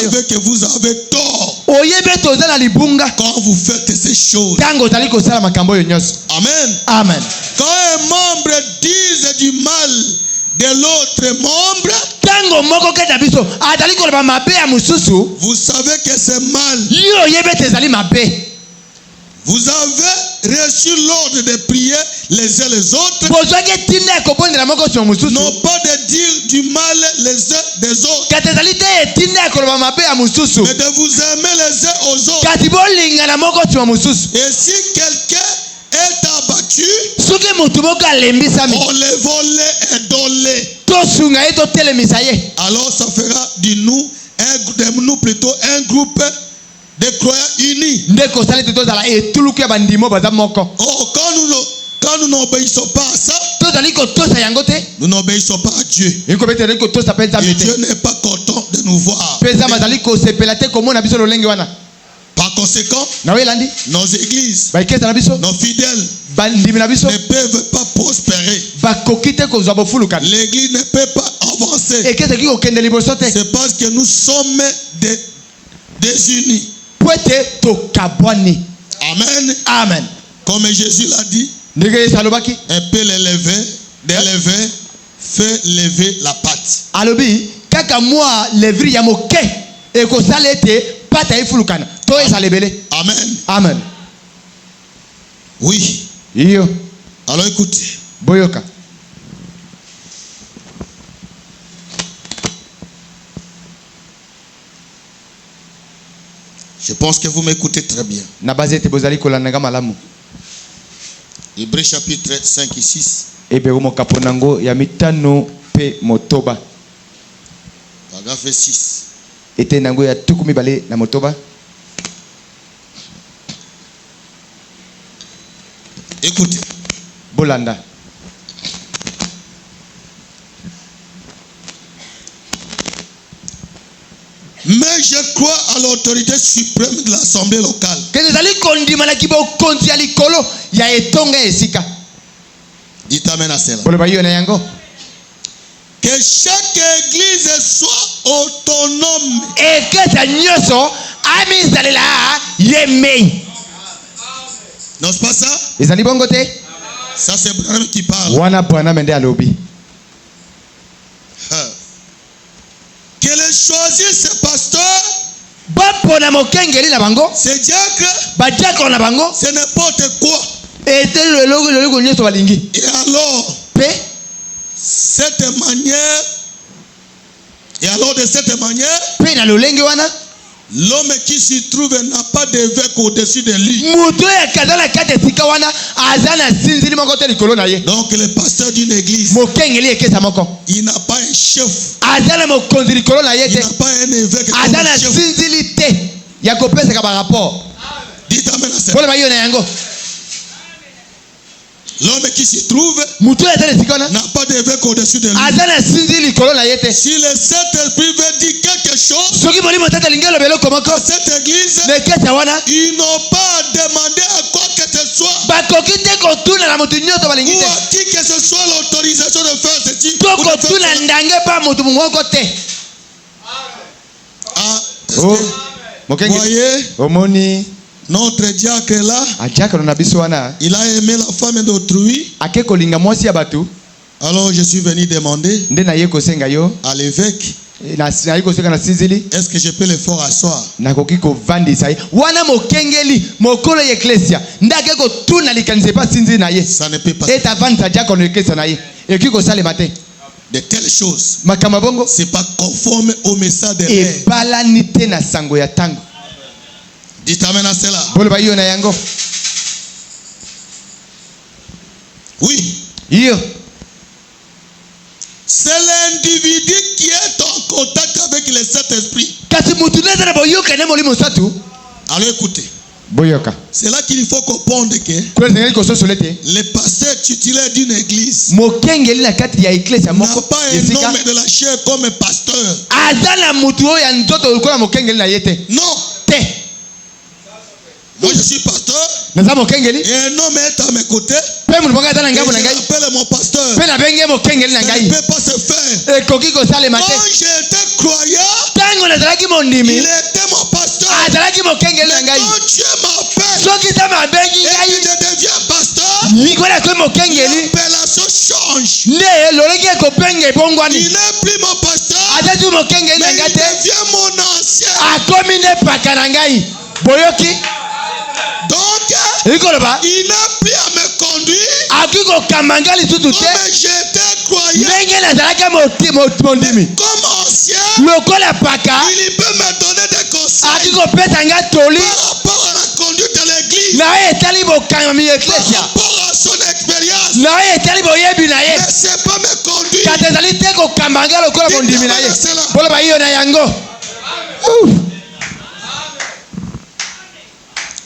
savez que vous avez tort quand vous faites ces choses. Amen. Amen. Quand un membre dise du mal de l'autre membre, vous savez que c'est mal. Vous avez reçu l'ordre de prier les uns les autres, non pas de dire du mal les uns des autres, mais de vous aimer les uns aux autres. Et si quelqu'un est abattu, enlevons-le et donne-le. Alors ça fera de nous plutôt un groupe de croyants unis. Quand nous n'obéissons pas à ça, nous n'obéissons pas à Dieu. Et Dieu n'est pas content de nous voir. Par conséquent, nos églises, nos fidèles ne peuvent pas prospérer. L'église ne peut pas avancer. C'est parce que nous sommes désunis. Amen. Amen. Comme Jésus l'a dit, un peu d'élever, fait lever la patte. Alobi, kaka moi levri ya moke e ko salete pata ifulukana. To esa lebele. Amen. Amen. Oui. Iyo. Alors écoutez. Boyoka. Je pense que vous m'écoutez très bien. Hébreux chapitre 5 et 6. Paragraphe 6. Écoutez. Bolanda. Mais je crois à l'autorité suprême de l'Assemblée locale. Dites amen à cela. Que chaque église soit autonome. N'est-ce pas ça? Ça c'est Branham qui parle. Qu'elle choisisse ses pasteurs, ses diacres, c'est n'importe quoi. Et alors, de cette manière, l'homme qui s'y trouve n'a pas d'évêque au-dessus de lui. Donc le pasteur d'une église, il n'a pas un chef. Il n'a pas un évêque comme chef. Dites amen à ça. L'homme qui s'y trouve n'a pas d'évêque au-dessus de lui. Si le Saint-Esprit veut dire quelque chose à cette église, ils n'ont pas à demander à quoi que ce soit ou à qui que ce soit l'autorisation de faire ceci. Vous voyez, notre diacre là, il a aimé la femme d'autrui. Alors je suis venu demander à l'évêque, est-ce que je peux le faire asseoir? Ça ne peut pas. De telles choses, c'est pas conforme au message de l'air. Dites amen à cela. Oui. C'est l'individu qui est en contact avec le Saint-Esprit. Alors écoutez. C'est là qu'il faut comprendre que le pasteur titulaire d'une église n'a pas un homme de la chair comme pasteur. Non. Moi je suis pasteur. Et un homme est à mes côtés. Et je l'appelle mon pasteur. Il ne peut pas se faire. Quand j'étais croyant, il était mon pasteur. Mais quand Dieu m'appelle et que je deviens pasteur, l'appellation change. Il n'est plus mon pasteur, mais il devient mon ancien. Donc, il n'a plus à me conduire comme j'étais croyant. Mais comme ancien, il peut me donner des conseils par rapport à la conduite de l'église, par rapport à son expérience. Mais c'est pas me conduire.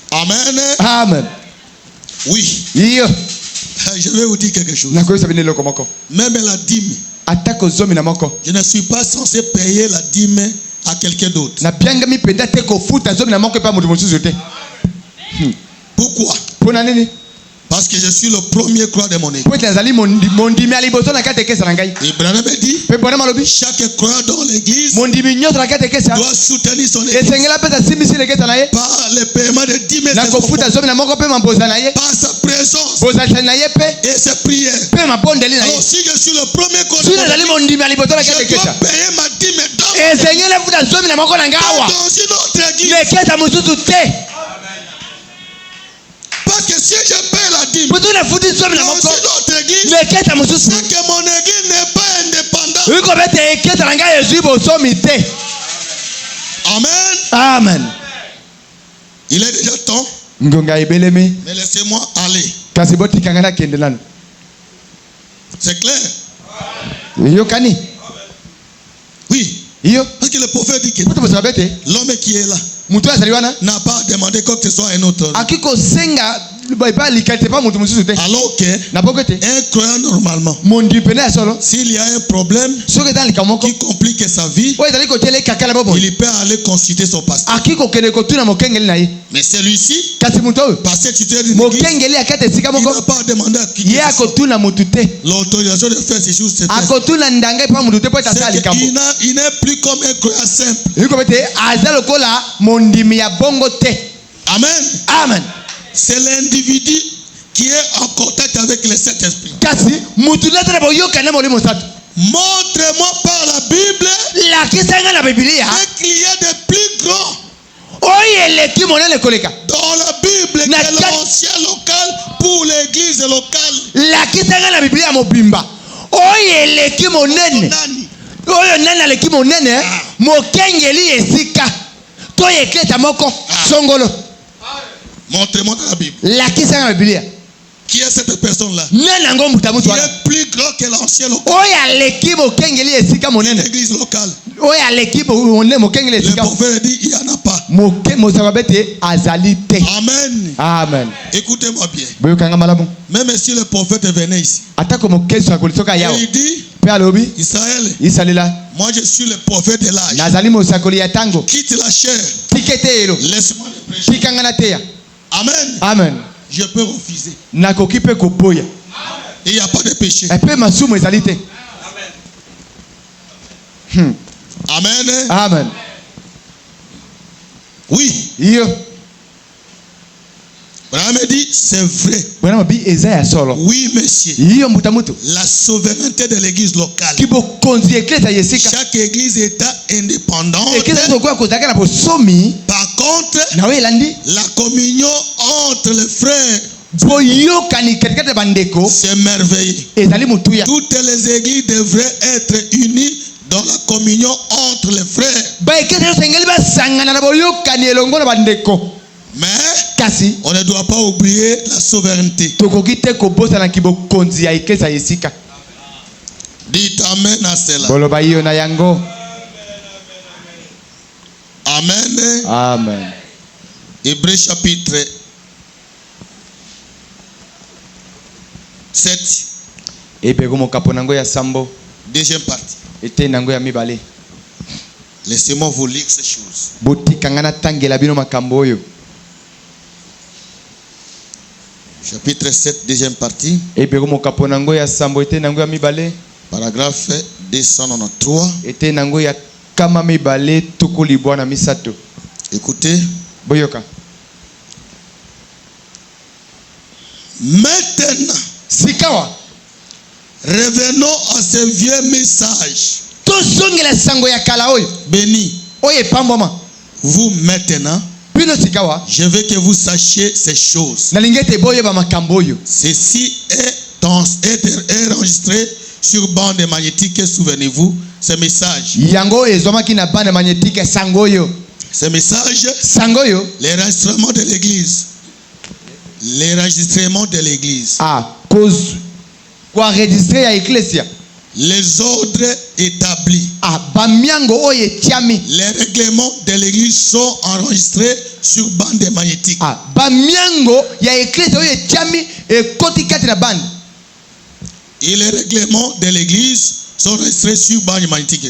Amen. Amen. Oui. Je vais vous dire quelque chose. Même la dîme. Je ne suis pas censé payer la dîme à quelqu'un d'autre. Pourquoi? Parce que je suis le premier croix de mon église. Et Branham dit, chaque croix dans l'église doit soutenir son église par le paiement de 10 000 par sa présence et ses prières. Alors si je suis le premier croix de mon église, je dois payer ma dîme dans une autre église. Parce que si je paye la dîme dans une autre église, c'est que mon église n'est pas indépendante. Amen. Amen. Il est déjà temps. Mais laissez-moi aller. C'est clair? Oui. Parce que le prophète dit que l'homme qui est là n'a pas demandé quoi que ce soit à un autre. Alors qu'un croyant normalement, s'il y a un problème qui complique sa vie, il peut aller consulter son pasteur. Mais celui-ci, pasteur titulaire d'une église, il n'a pas demandé à qui l'autorisation de faire ces choses. Il n'est plus comme un croyant simple. Amen. Amen. C'est l'individu qui est en contact avec le Saint-Esprit. Montre-moi par la Bible qu'il y a de plus grands dans la Bible que l'ancien local pour l'église locale. Montrez-moi dans la Bible. Qui est cette personne-là? Qui est plus grand que l'ancien local. L'église locale. Le prophète dit il n'y en a pas. Amen. Amen. Écoutez-moi bien. Même si le prophète venait ici, il dit Israël, moi je suis le prophète de l'âge. Quitte la chair. Laisse-moi le prêcher. Amen. Amen. Je peux refuser. Il n'y a pas de péché. Amen. Amen. Oui. Branham dit c'est vrai. Oui, monsieur. La souveraineté de l'église locale. Chaque église est indépendante. Par contre, la communion entre les frères, c'est merveilleux. Toutes les églises devraient être unies dans la communion entre les frères. Mais on ne doit pas oublier la souveraineté. Dites amen à cela. Amen. Amen. Hébreux chapitre 7. Deuxième partie. Laissez-moi vous lire ces choses. Chapitre 7, deuxième partie. Paragraphe 293. Écoutez. Boyoka. Maintenant, Sikawa. Revenons à ce vieux message. Béni. Vous maintenant, je veux que vous sachiez ces choses. Ceci est enregistré sur bande magnétique. Souvenez-vous, ce message. Ce message, l'enregistrement de l'église. L'enregistrement de l'église. Ah, cause quoi enregistrer à l'église. Les ordres établis. Ah, bamiango oye tiami. Les règlements de l'église sont enregistrés sur bande magnétique. Ah, bamiango ya église oye tiami et kotikati na bande. Et les règlements de l'église sont enregistrés sur bande magnétique.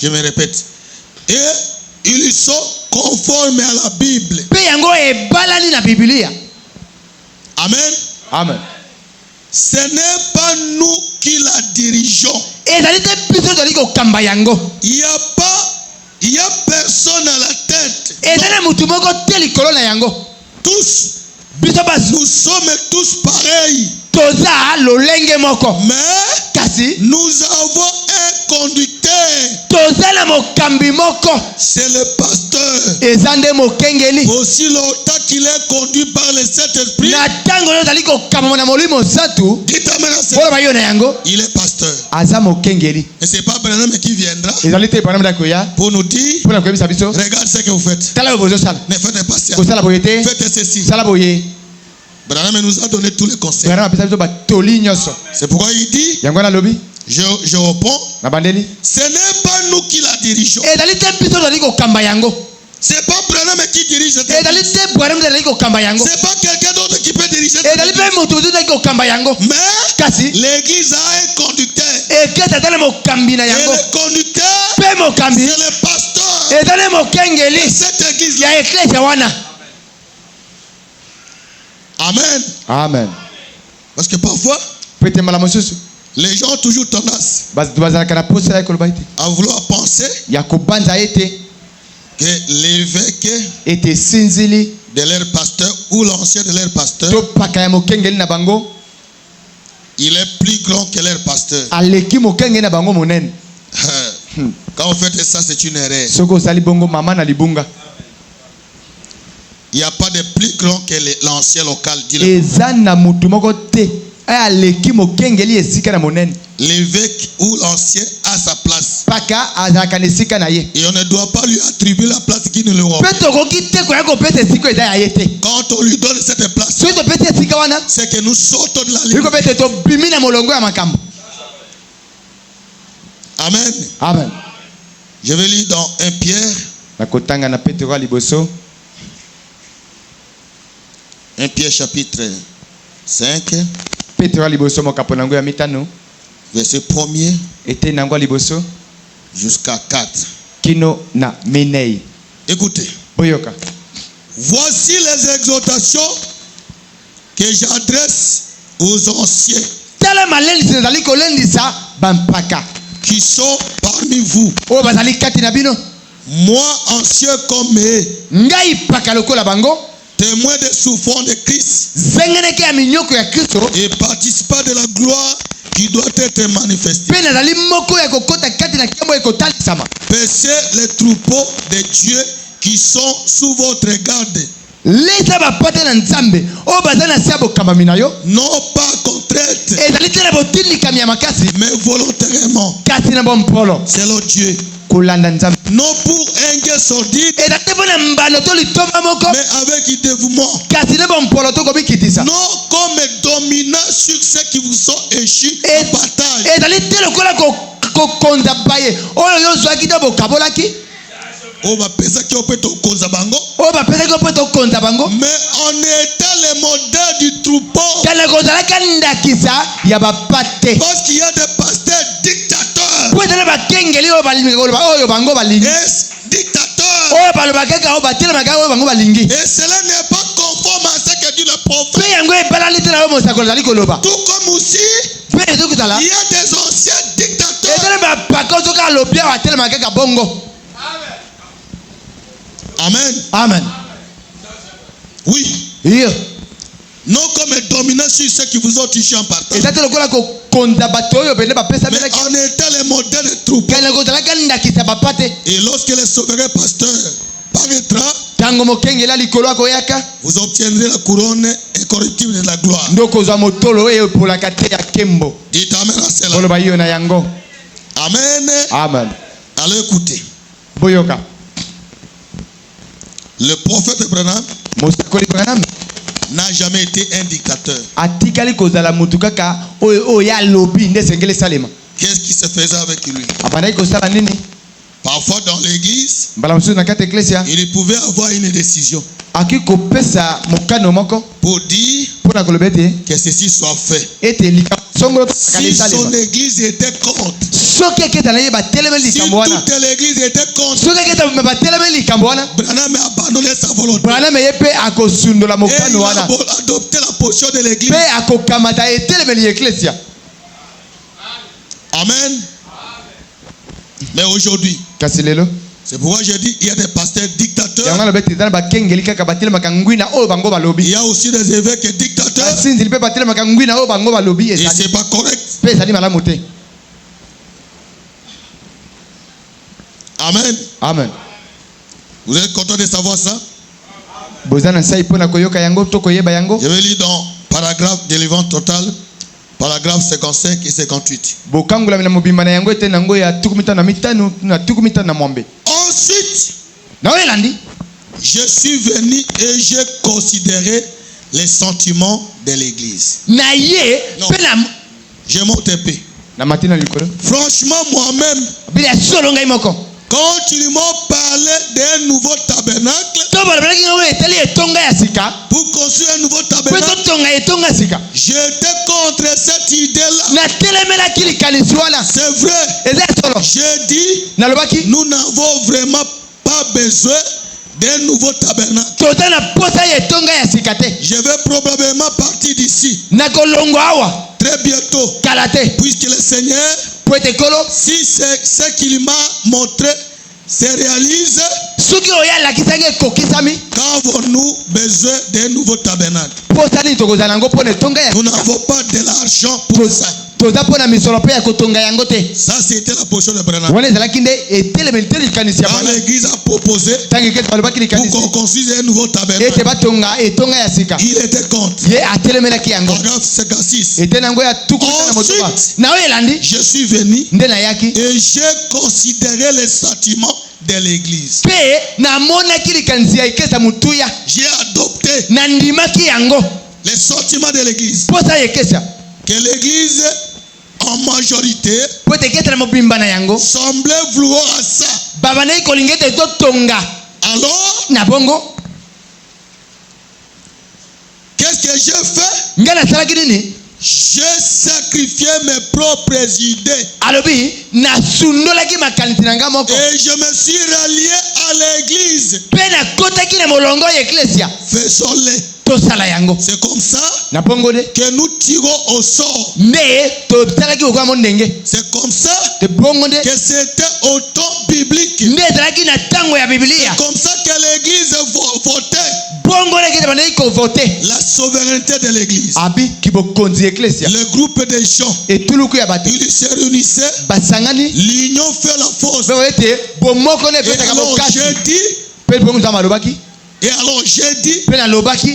Je me répète. Et ils sont conformes à la Bible. Pe yango e balani na Biblia. Amen. Amen. Ce n'est pas nous qui la dirigeons. Il y a personne à la tête. Tous. Nous sommes tous pareils. Mais nous avons un conducteur. C'est le pasteur. Aussi longtemps qu'il est conduit par le Saint-Esprit. Il est pasteur. Et c'est pas Branham qui viendra pour nous dire, regarde ce que vous faites. Ne faites pas ça. Faites ceci. Branham nous a donné tous les conseils. C'est pourquoi il dit, je réponds, ce n'est pas nous qui la dirigeons. C'est pas Branham qui dirige cette église. C'est pas quelqu'un d'autre qui peut diriger cette église. Mais l'église a un conducteur. Et le conducteur, c'est le pasteur de cette église. Amen. Amen. Parce que parfois, les gens ont toujours tendance à vouloir penser que l'évêque de leur pasteur ou l'ancien de leur pasteur, il est plus grand que leur pasteur. Quand vous faites ça, c'est une erreur. Il n'y a pas de plus grand que l'ancien local. L'évêque ou l'ancien a sa place. Et on ne doit pas lui attribuer la place qui ne le rend pas. Quand on lui donne cette place, c'est que nous sortons de la ligne. Amen. Amen. Je vais lire dans 1 Pierre. 1 Pierre chapitre 5. Verset 1er jusqu'à 4. Écoutez. Voici les exhortations que j'adresse aux anciens qui sont parmi vous. Moi, ancien comme eux, témoin des souffrances de Christ et participant de la gloire qui doit être manifestée. Paissez les troupeaux de Dieu qui sont sous votre garde. Non pas contrainte, mais volontairement. Selon Dieu. Non pour un gain sordide, mais avec dévouement. Non comme dominant sur ceux qui vous sont échus en partage. Mais on était le modèle du troupeau. Parce qu'il y a des pasteurs dictateurs. Dictateurs. Et cela n'est pas conforme à ce que dit le prophète. Tout comme aussi, il y a des anciens dictateurs. Amen. Amen. Oui. Yeah. Non comme dominant sur ceux qui vous ont touché en partant. Mais on était les modèles de troupeaux. Et lorsque le souverain pasteur paraîtra, vous obtiendrez la couronne incorruptible de la gloire. Dites amen à cela. Amen. Amen. Allez écouter. Le prophète Branham n'a jamais été un dictateur. Qu'est-ce qui se faisait avec lui? Parfois dans l'église, il pouvait avoir une décision pour dire que ceci soit fait. Si son église était contre, si toute l'église était contre, Branham a abandonné sa volonté. Et il a adopté la position de l'église. Amen. Mais aujourd'hui, c'est pourquoi je dis il y a des pasteurs dictateurs. Il y a aussi des évêques dictateurs. Et c'est pas correct. Amen. Amen. Vous êtes content de savoir ça? Je vais lire dans paragraphe délivrant total, paragraphe 55 et 58. Ensuite, je suis venu et j'ai considéré les sentiments de l'église. Je monte un peu. Franchement, moi-même, quand ils m'ont parlé d'un nouveau tabernacle, pour construire un nouveau tabernacle, j'étais contre cette idée-là. C'est vrai. J'ai dit, nous n'avons vraiment pas besoin d'un nouveau tabernacle. Je vais probablement partir d'ici très bientôt, puisque le Seigneur, si c'est ce qu'il m'a montré se réalise, qu'avons-nous besoin d'un nouveau tabernacle? Nous n'avons pas de l'argent pour ça. Ça, c'était la position de Branham. Quand l'église a proposé pour qu'on construise un nouveau tabernacle, il était contre. Paragraphe 56. Ensuite, je suis venu et j'ai considéré les sentiments de l'église. J'ai adopté les sentiments de l'église. Que l'église en majorité semblait vouloir à ça. Alors, qu'est-ce que j'ai fait? J'ai sacrifié mes propres idées. Et je me suis rallié à l'église. Faisons-le. C'est comme ça que nous tirons au sort. C'est comme ça que c'était au temps biblique. C'est comme ça que l'église votait. La souveraineté de l'église. Le groupe des gens, ils se réunissaient. L'union fait la force. Et alors j'ai dit,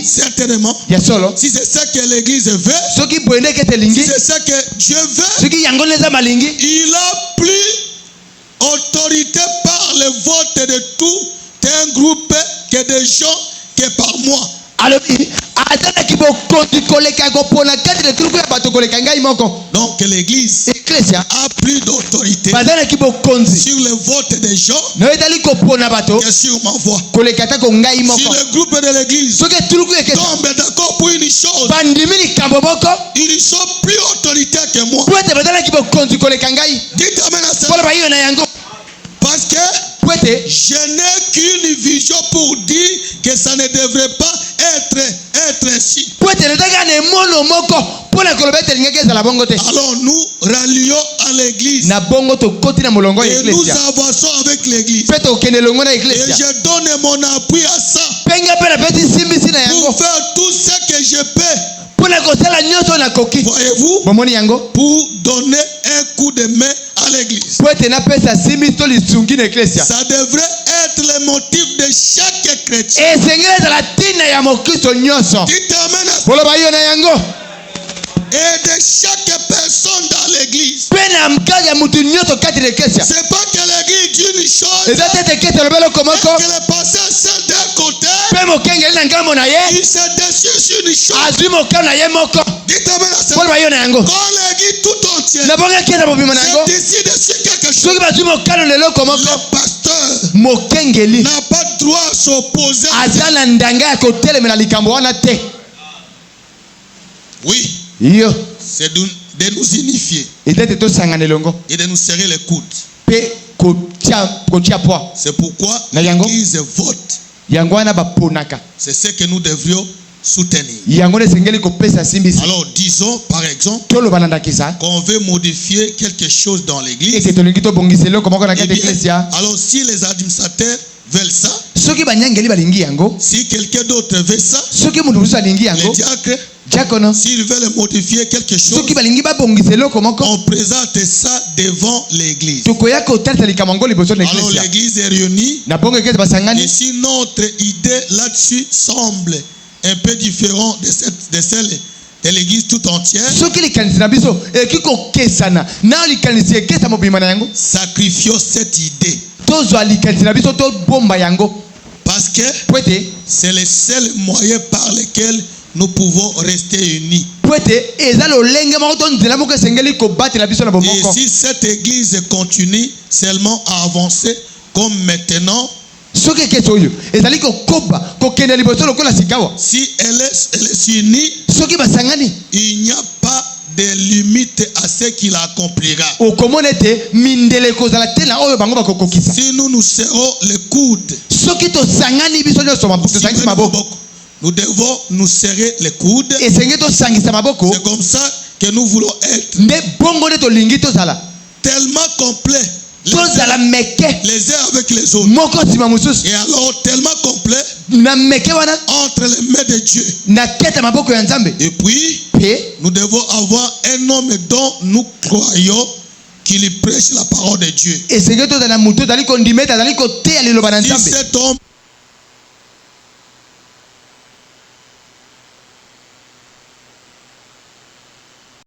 certainement, si c'est ça que l'église veut, si c'est ça que Dieu veut, il a plus autorité par le vote de tout un groupe que des gens que par moi. Donc l'église a plus d'autorité sur le vote des gens que sur ma voix. Si le groupe de l'église tombe d'accord pour une chose, ils sont plus autoritaires que moi. Dites amen à ça. Parce que je n'ai qu'une vision pour dire que ça ne devrait pas être être ainsi. Alors nous rallions à l'église. Et nous avançons avec l'église. Et je donne mon appui à ça. Pour faire tout ce que je peux. Voyez-vous? Pour donner un coup de main à l'église. Ça devrait être le motif de chaque chrétien. Dites amen. Et de chaque personne dans l'église. C'est pas que l'église dit une chose. Et que le pasteur seul d'un côté. Il se décide sur une chose. Dites amen. Quand l'église tout entière se décide sur quelque chose, le pasteur n'a pas droit à s'opposer. Oui. C'est de nous unifier et de nous serrer les coudes. C'est pourquoi l'église vote. C'est ce que nous devrions soutenir. Alors disons par exemple qu'on veut modifier quelque chose dans l'église. Alors si les administrateurs veulent ça, si quelqu'un d'autre veut ça, les diacres, s'ils veulent modifier quelque chose, on présente ça devant l'église. Alors l'église est réunie. Et si notre idée là-dessus semble un peu différente de celle de l'église tout entière, sacrifions cette idée. Parce que c'est le seul moyen par lequel nous pouvons rester unis. Et si cette église continue seulement à avancer comme maintenant, si elle est unie, il n'y a pas de limite à ce qu'il accomplira. Si nous serrons les coudes, nous devons nous serrer les coudes. C'est comme ça que nous voulons être. Tellement complets les uns avec les autres. Et alors tellement complet entre les mains de Dieu. Et puis nous devons avoir un homme dont nous croyons qu'il prêche la parole de Dieu. Si cet homme